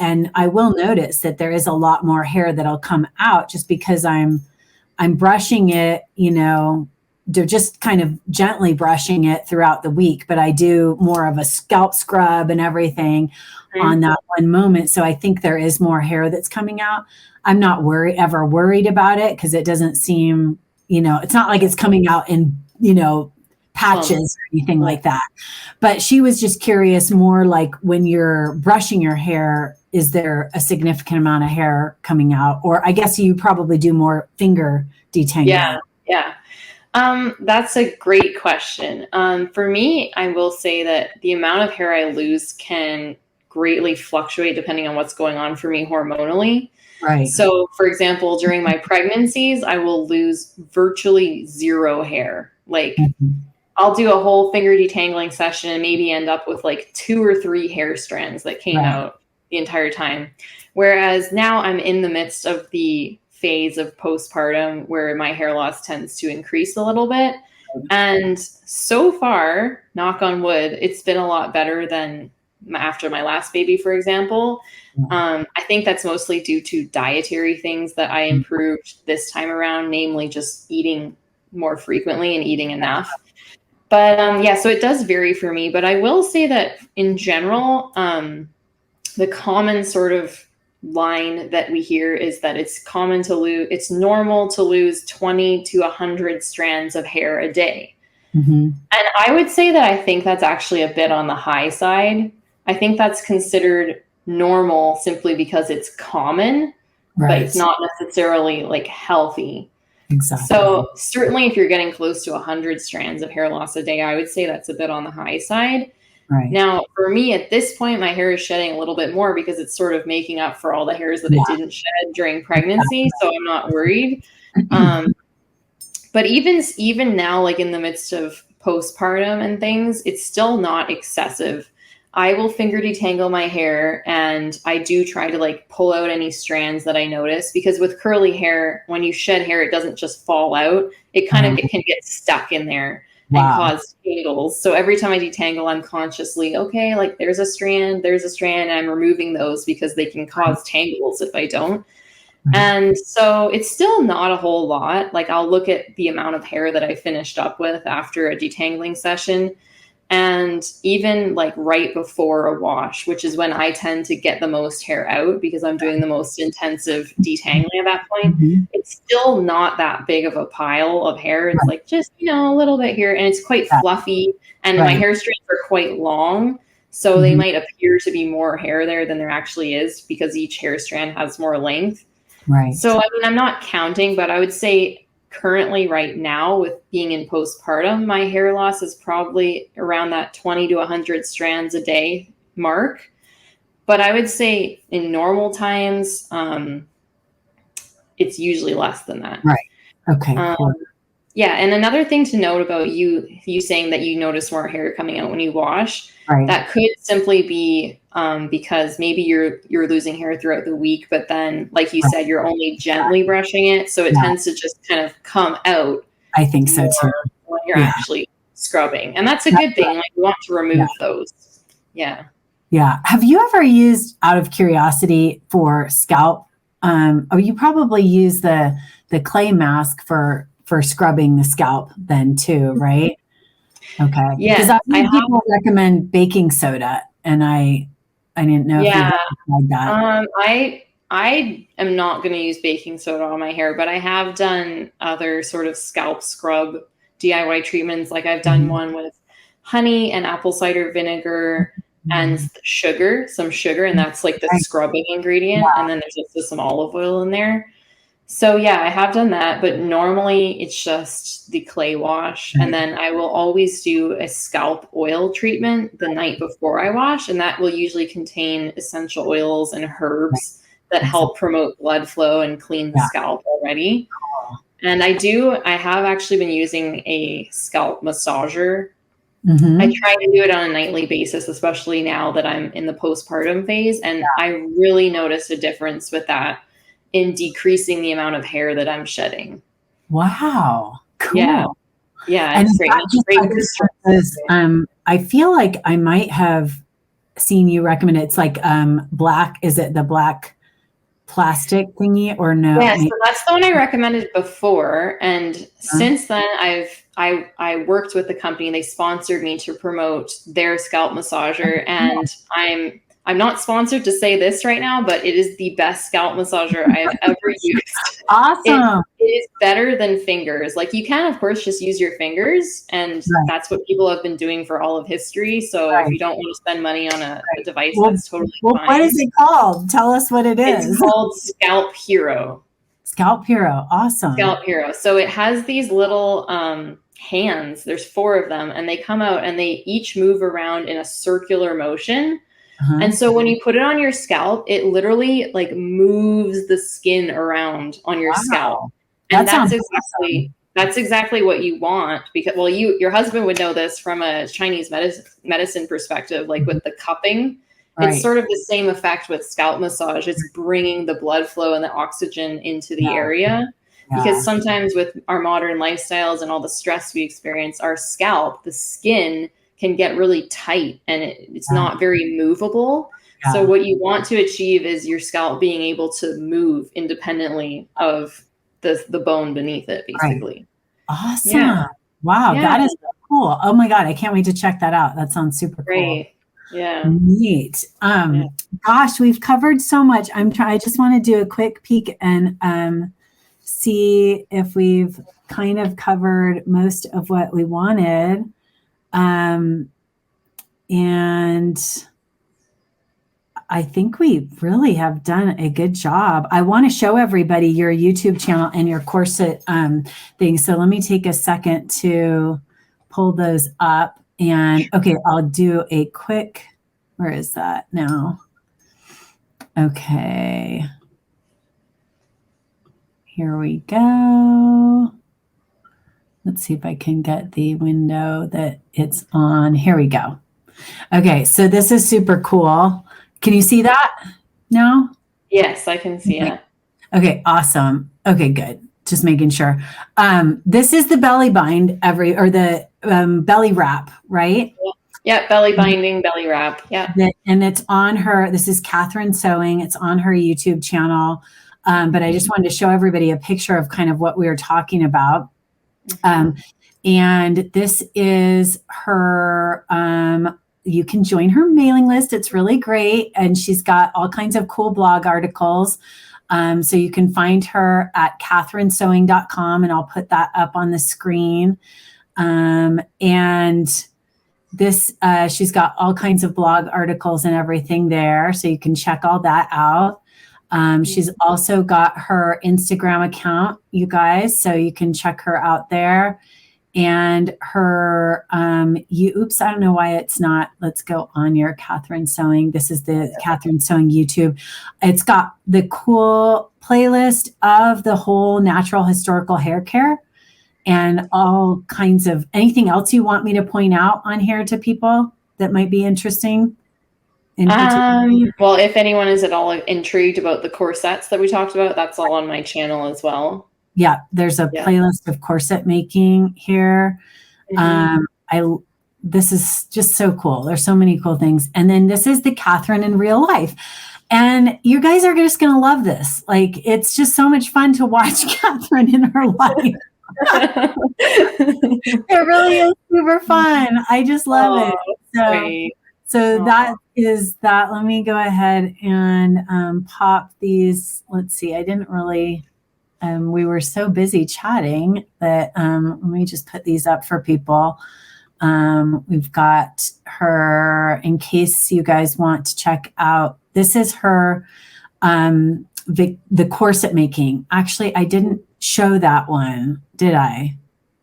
and I will notice that there is a lot more hair that'll come out just because I'm brushing it, they're just kind of gently brushing it throughout the week, but I do more of a scalp scrub and everything on that one moment. So I think there is more hair that's coming out. I'm not ever worried about it, because it doesn't seem, it's not like it's coming out in, patches or anything like that. But she was just curious, more like when you're brushing your hair, is there a significant amount of hair coming out? Or I guess you probably do more finger detangling. Yeah. That's a great question. For me, I will say that the amount of hair I lose can greatly fluctuate depending on what's going on for me hormonally. Right. So, for example, during my pregnancies, I will lose virtually zero hair. I'll do a whole finger detangling session and maybe end up with 2 or 3 hair strands that came out the entire time. Whereas now I'm in the midst of the phase of postpartum where my hair loss tends to increase a little bit. And so far, knock on wood, it's been a lot better than after my last baby, for example. I think that's mostly due to dietary things that I improved this time around, namely just eating more frequently and eating enough. But yeah, so it does vary for me. But I will say that in general, the common sort of line that we hear is that it's normal to lose 20 to 100 strands of hair a day. And I would say that I think that's actually a bit on the high side. I think that's considered normal simply because it's common, but it's not necessarily like healthy. Exactly. So certainly if you're getting close to 100 strands of hair loss a day, I would say that's a bit on the high side. Now, for me at this point, my hair is shedding a little bit more because it's sort of making up for all the hairs that it didn't shed during pregnancy. So I'm not worried. But even now, like in the midst of postpartum and things, it's still not excessive. I will finger detangle my hair, and I do try to like pull out any strands that I notice, because with curly hair, when you shed hair, it doesn't just fall out. It kind of can get stuck in there and cause tangles. So every time I detangle, I'm consciously, okay, like there's a strand, and I'm removing those because they can cause tangles if I don't. And so it's still not a whole lot. Like I'll look at the amount of hair that I finished up with after a detangling session, and even like right before a wash, which is when I tend to get the most hair out because I'm doing the most intensive detangling at that point. It's still not that big of a pile of hair. It's like just, a little bit here, and it's quite fluffy, and my hair strands are quite long. So they might appear to be more hair there than there actually is because each hair strand has more length. So, I mean, I'm not counting, but I would say currently right now with being in postpartum, my hair loss is probably around that 20 to 100 strands a day mark. But I would say in normal times, it's usually less than that. Okay. Cool. Yeah. And another thing to note about you saying that you notice more hair coming out when you wash, that could simply be because maybe you're losing hair throughout the week, but then, like you said, you're only gently brushing it. So it tends to just kind of come out. I think so too. When you're actually scrubbing. And that's a good thing. Like you want to remove those. Yeah. Yeah. Have you ever used, out of curiosity, for scalp? You probably use the clay mask for scrubbing the scalp then too, right? Okay. Yeah. Because people recommend baking soda, and I didn't know if you tried that. I am not going to use baking soda on my hair, but I have done other sort of scalp scrub DIY treatments. Like I've done one with honey and apple cider vinegar and some sugar, and that's like the scrubbing ingredient. And then there's also some olive oil in there. So yeah, I have done that, but normally it's just the clay wash. And then I will always do a scalp oil treatment the night before I wash. And that will usually contain essential oils and herbs that help promote blood flow and clean the scalp already. And I have actually been using a scalp massager. I try to do it on a nightly basis, especially now that I'm in the postpartum phase. And I really notice a difference with that in decreasing the amount of hair that I'm shedding. Wow. Cool. Yeah. And it's great. I feel like I might have seen you recommend it. It's like black. Is it the black plastic thingy or no? Yeah, so that's the one I recommended before. And since then I worked with the company. They sponsored me to promote their scalp massager. And I'm not sponsored to say this right now, but it is the best scalp massager I have ever used. Awesome. It is better than fingers. Like you can, of course, just use your fingers. And that's what people have been doing for all of history. So if you don't want to spend money on a device, that's totally fine. What is it called? Tell us what it is. It's called Scalp Hero. Scalp Hero. Awesome. Scalp Hero. So it has these little hands. There's 4 of them, and they come out and they each move around in a circular motion. And so when you put it on your scalp, it literally like moves the skin around on your scalp. And that's exactly what you want, because your husband would know this from a Chinese medicine perspective, like with the cupping. It's sort of the same effect with scalp massage. It's bringing the blood flow and the oxygen into the area. Because sometimes with our modern lifestyles and all the stress we experience, our scalp, the skin, can get really tight and it's not very movable. Yeah. So what you want to achieve is your scalp being able to move independently of the bone beneath it, basically. Right. Awesome. Yeah. Wow. Yeah. That is so cool. Oh my God. I can't wait to check that out. That sounds super cool. Yeah. Neat. Gosh, we've covered so much. I just want to do a quick peek and see if we've kind of covered most of what we wanted. And I think we really have done a good job. I want to show everybody your YouTube channel and your corset thing. So let me take a second to pull those up. And okay, I'll do a quick, where is that now? Okay. Here we go. Let's see if I can get the window that it's on. Here we go. Okay, so this is super cool. Can you see that now? Yes, I can see it. Okay, awesome. Okay, good. Just making sure. This is the belly bind the belly wrap, right? Yeah, belly binding, belly wrap. Yeah. And it's on her, this is Katherine Sewing. It's on her YouTube channel. But I just wanted to show everybody a picture of kind of what we were talking about. And this is her, you can join her mailing list. It's really great. And she's got all kinds of cool blog articles. So you can find her at katherinesewing.com, and I'll put that up on the screen. And this, she's got all kinds of blog articles and everything there. So you can check all that out. She's also got her Instagram account, you guys, so you can check her out there. And her, oops, I don't know why it's not. Let's go on your Katherine Sewing. This is the Katherine Sewing YouTube. It's got the cool playlist of the whole natural historical hair care and all kinds of anything else you want me to point out on here to people that might be interesting. Well, if anyone is at all intrigued about the corsets that we talked about, that's all on my channel as well. Yeah, there's a playlist of corset making here. This is just so cool. There's so many cool things. And then this is the Katherine in real life. And you guys are just going to love this. Like, it's just so much fun to watch Katherine in her life. It really is super fun. I just love it. So that is that. Let me go ahead and pop these. Let's see. I didn't really, we were so busy chatting that let me just put these up for people. We've got her, in case you guys want to check out. This is her, the corset making. Actually, I didn't show that one, did I?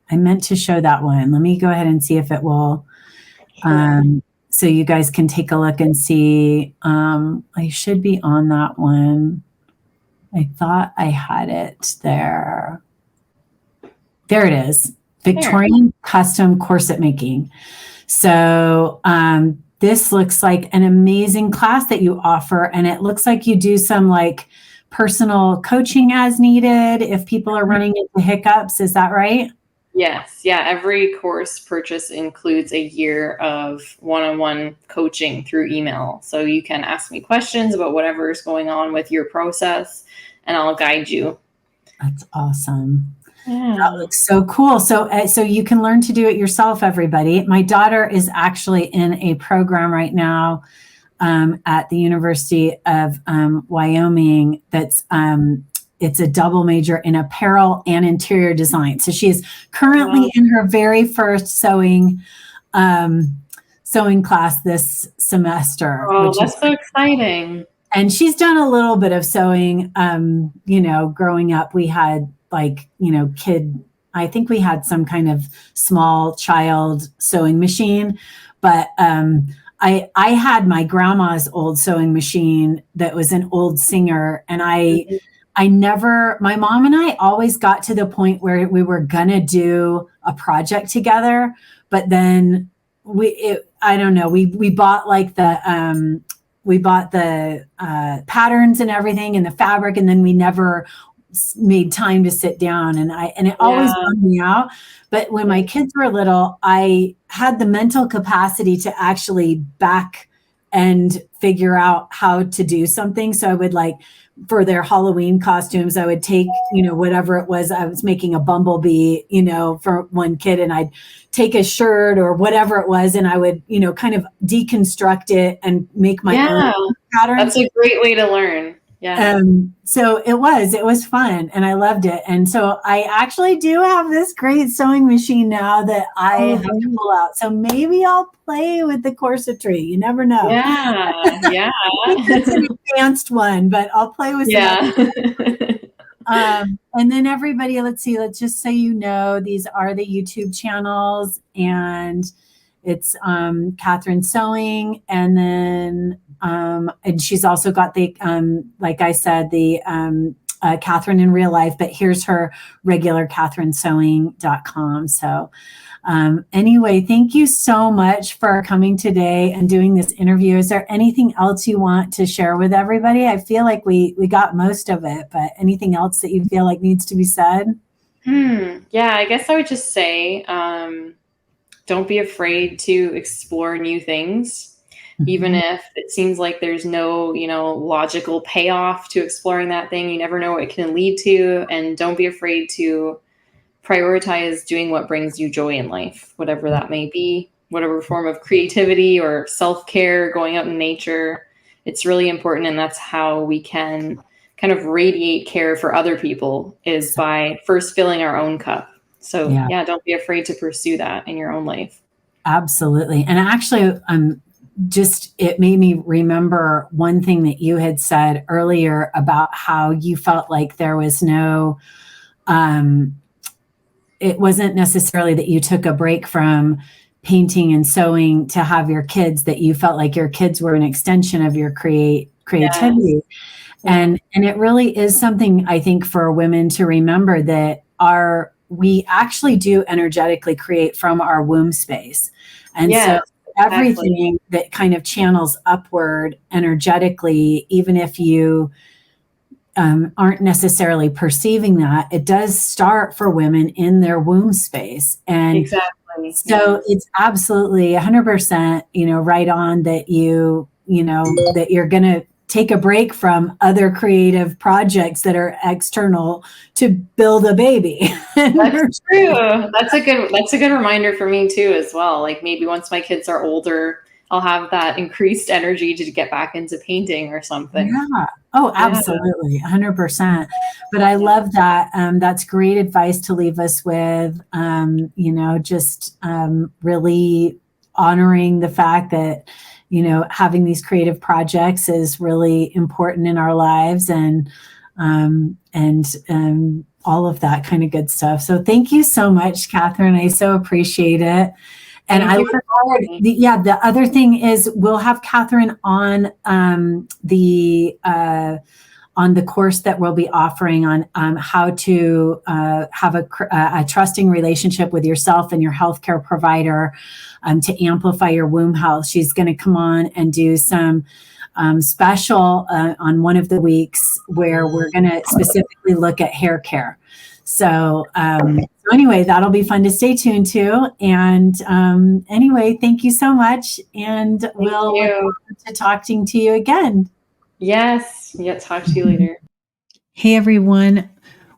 I meant to show that one. Let me go ahead and see if it will. So you guys can take a look and see. I should be on that one. I thought I had it there. There it is. Victorian custom corset making. So this looks like an amazing class that you offer. And it looks like you do some like personal coaching as needed if people are running into hiccups. Is that right? Yes. Yeah. Every course purchase includes a year of one-on-one coaching through email. So you can ask me questions about whatever is going on with your process and I'll guide you. That's awesome. Yeah. That looks so cool. So you can learn to do it yourself, everybody. My daughter is actually in a program right now at the University of Wyoming that's it's a double major in apparel and interior design. So she is currently in her very first sewing class this semester. Oh, that's so exciting. And she's done a little bit of sewing. Growing up, we had I think we had some kind of small child sewing machine, but I had my grandma's old sewing machine that was an old Singer, and my mom and I always got to the point where we were gonna do a project together, but then we bought like the patterns and everything and the fabric, and then we never made time to sit down, and it always bummed me out. But when my kids were little, I had the mental capacity to actually back and figure out how to do something. So I would, like, for their Halloween costumes, I would take, whatever it was, I was making a bumblebee, for one kid, and I'd take a shirt or whatever it was, and I would, kind of deconstruct it and make my own pattern. That's a great way to learn. Yeah. So it was fun, and I loved it. And so I actually do have this great sewing machine now that I have to pull out. So maybe I'll play with the corsetry. You never know. Yeah. It's an advanced one, but I'll play with and then everybody, let's just so these are the YouTube channels, and it's Katherine Sewing, and then and she's also got the like I said, the Katherine in real life, but here's her regular katherinesewing.com. So anyway, thank you so much for coming today and doing this interview. Is there anything else you want to share with everybody? I feel like we got most of it, but anything else that you feel like needs to be said? Yeah, I guess I would just say, don't be afraid to explore new things, even if it seems like there's no, logical payoff to exploring that thing. You never know what it can lead to. And don't be afraid to prioritize doing what brings you joy in life, whatever that may be, whatever form of creativity or self-care, going out in nature. It's really important. And that's how we can kind of radiate care for other people, is by first filling our own cup. So don't be afraid to pursue that in your own life. Absolutely. And actually, it made me remember one thing that you had said earlier about how you felt like there was no, it wasn't necessarily that you took a break from painting and sewing to have your kids, that you felt like your kids were an extension of your creativity. And it really is something, I think, for women to remember, that we actually do energetically create from our womb space. And so everything that kind of channels upward energetically, even if you aren't necessarily perceiving that, it does start for women in their womb space. And so it's absolutely 100%, right on that that you're going to take a break from other creative projects that are external to build a baby. That's true. That's a good reminder for me too, as well. Like, maybe once my kids are older, I'll have that increased energy to get back into painting or something. Yeah. Oh, absolutely. 100%. But I love that. That's great advice to leave us with, just really honoring the fact that, having these creative projects is really important in our lives, and all of that kind of good stuff. So thank you so much, Katherine. I so appreciate it. And I look forward. The other thing is, we'll have Katherine on the course that we'll be offering on how to have a trusting relationship with yourself and your healthcare provider to amplify your womb health. She's going to come on and do some special on one of the weeks where we're going to specifically look at hair care. So anyway, that'll be fun to stay tuned to. And anyway, thank you so much. And we'll look forward to talking to you again. Yes. Yeah. Talk to you later. Hey, everyone.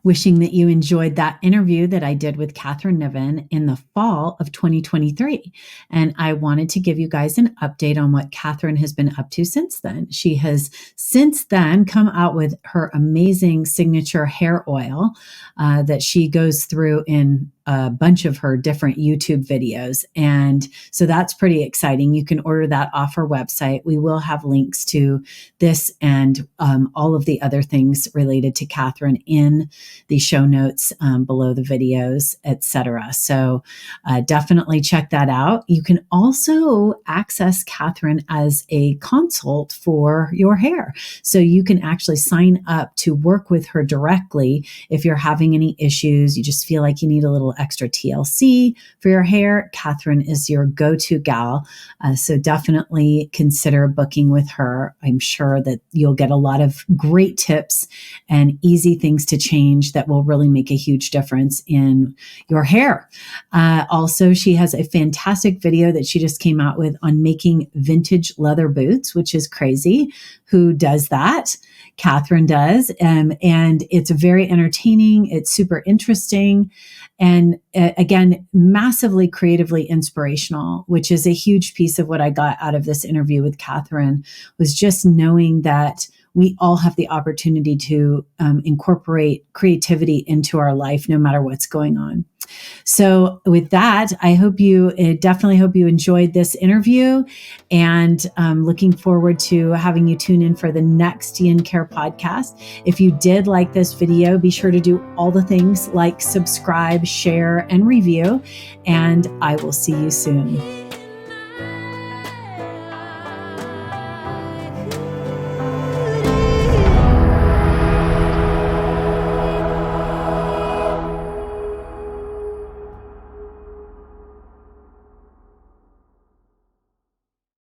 Wishing that you enjoyed that interview that I did with Katherine Nevin in the fall of 2023. And I wanted to give you guys an update on what Katherine has been up to since then. She has since then come out with her amazing signature hair oil that she goes through in a bunch of her different YouTube videos. And so that's pretty exciting. You can order that off her website. We will have links to this and all of the other things related to Katherine in the show notes below the videos, etc. So definitely check that out. You can also access Katherine as a consult for your hair. So you can actually sign up to work with her directly if you're having any issues, you just feel like you need a little extra TLC for your hair, Katherine is your go-to gal. So definitely consider booking with her. I'm sure that you'll get a lot of great tips and easy things to change that will really make a huge difference in your hair. Also, she has a fantastic video that she just came out with on making vintage leather boots, which is crazy. Who does that? Katherine does. And it's very entertaining. It's super interesting. And again, massively creatively inspirational, which is a huge piece of what I got out of this interview with Katherine, was just knowing that we all have the opportunity to incorporate creativity into our life, no matter what's going on. So with that, I definitely hope you enjoyed this interview, and looking forward to having you tune in for the next Yin-care podcast. If you did like this video, be sure to do all the things like subscribe, share, and review, and I will see you soon.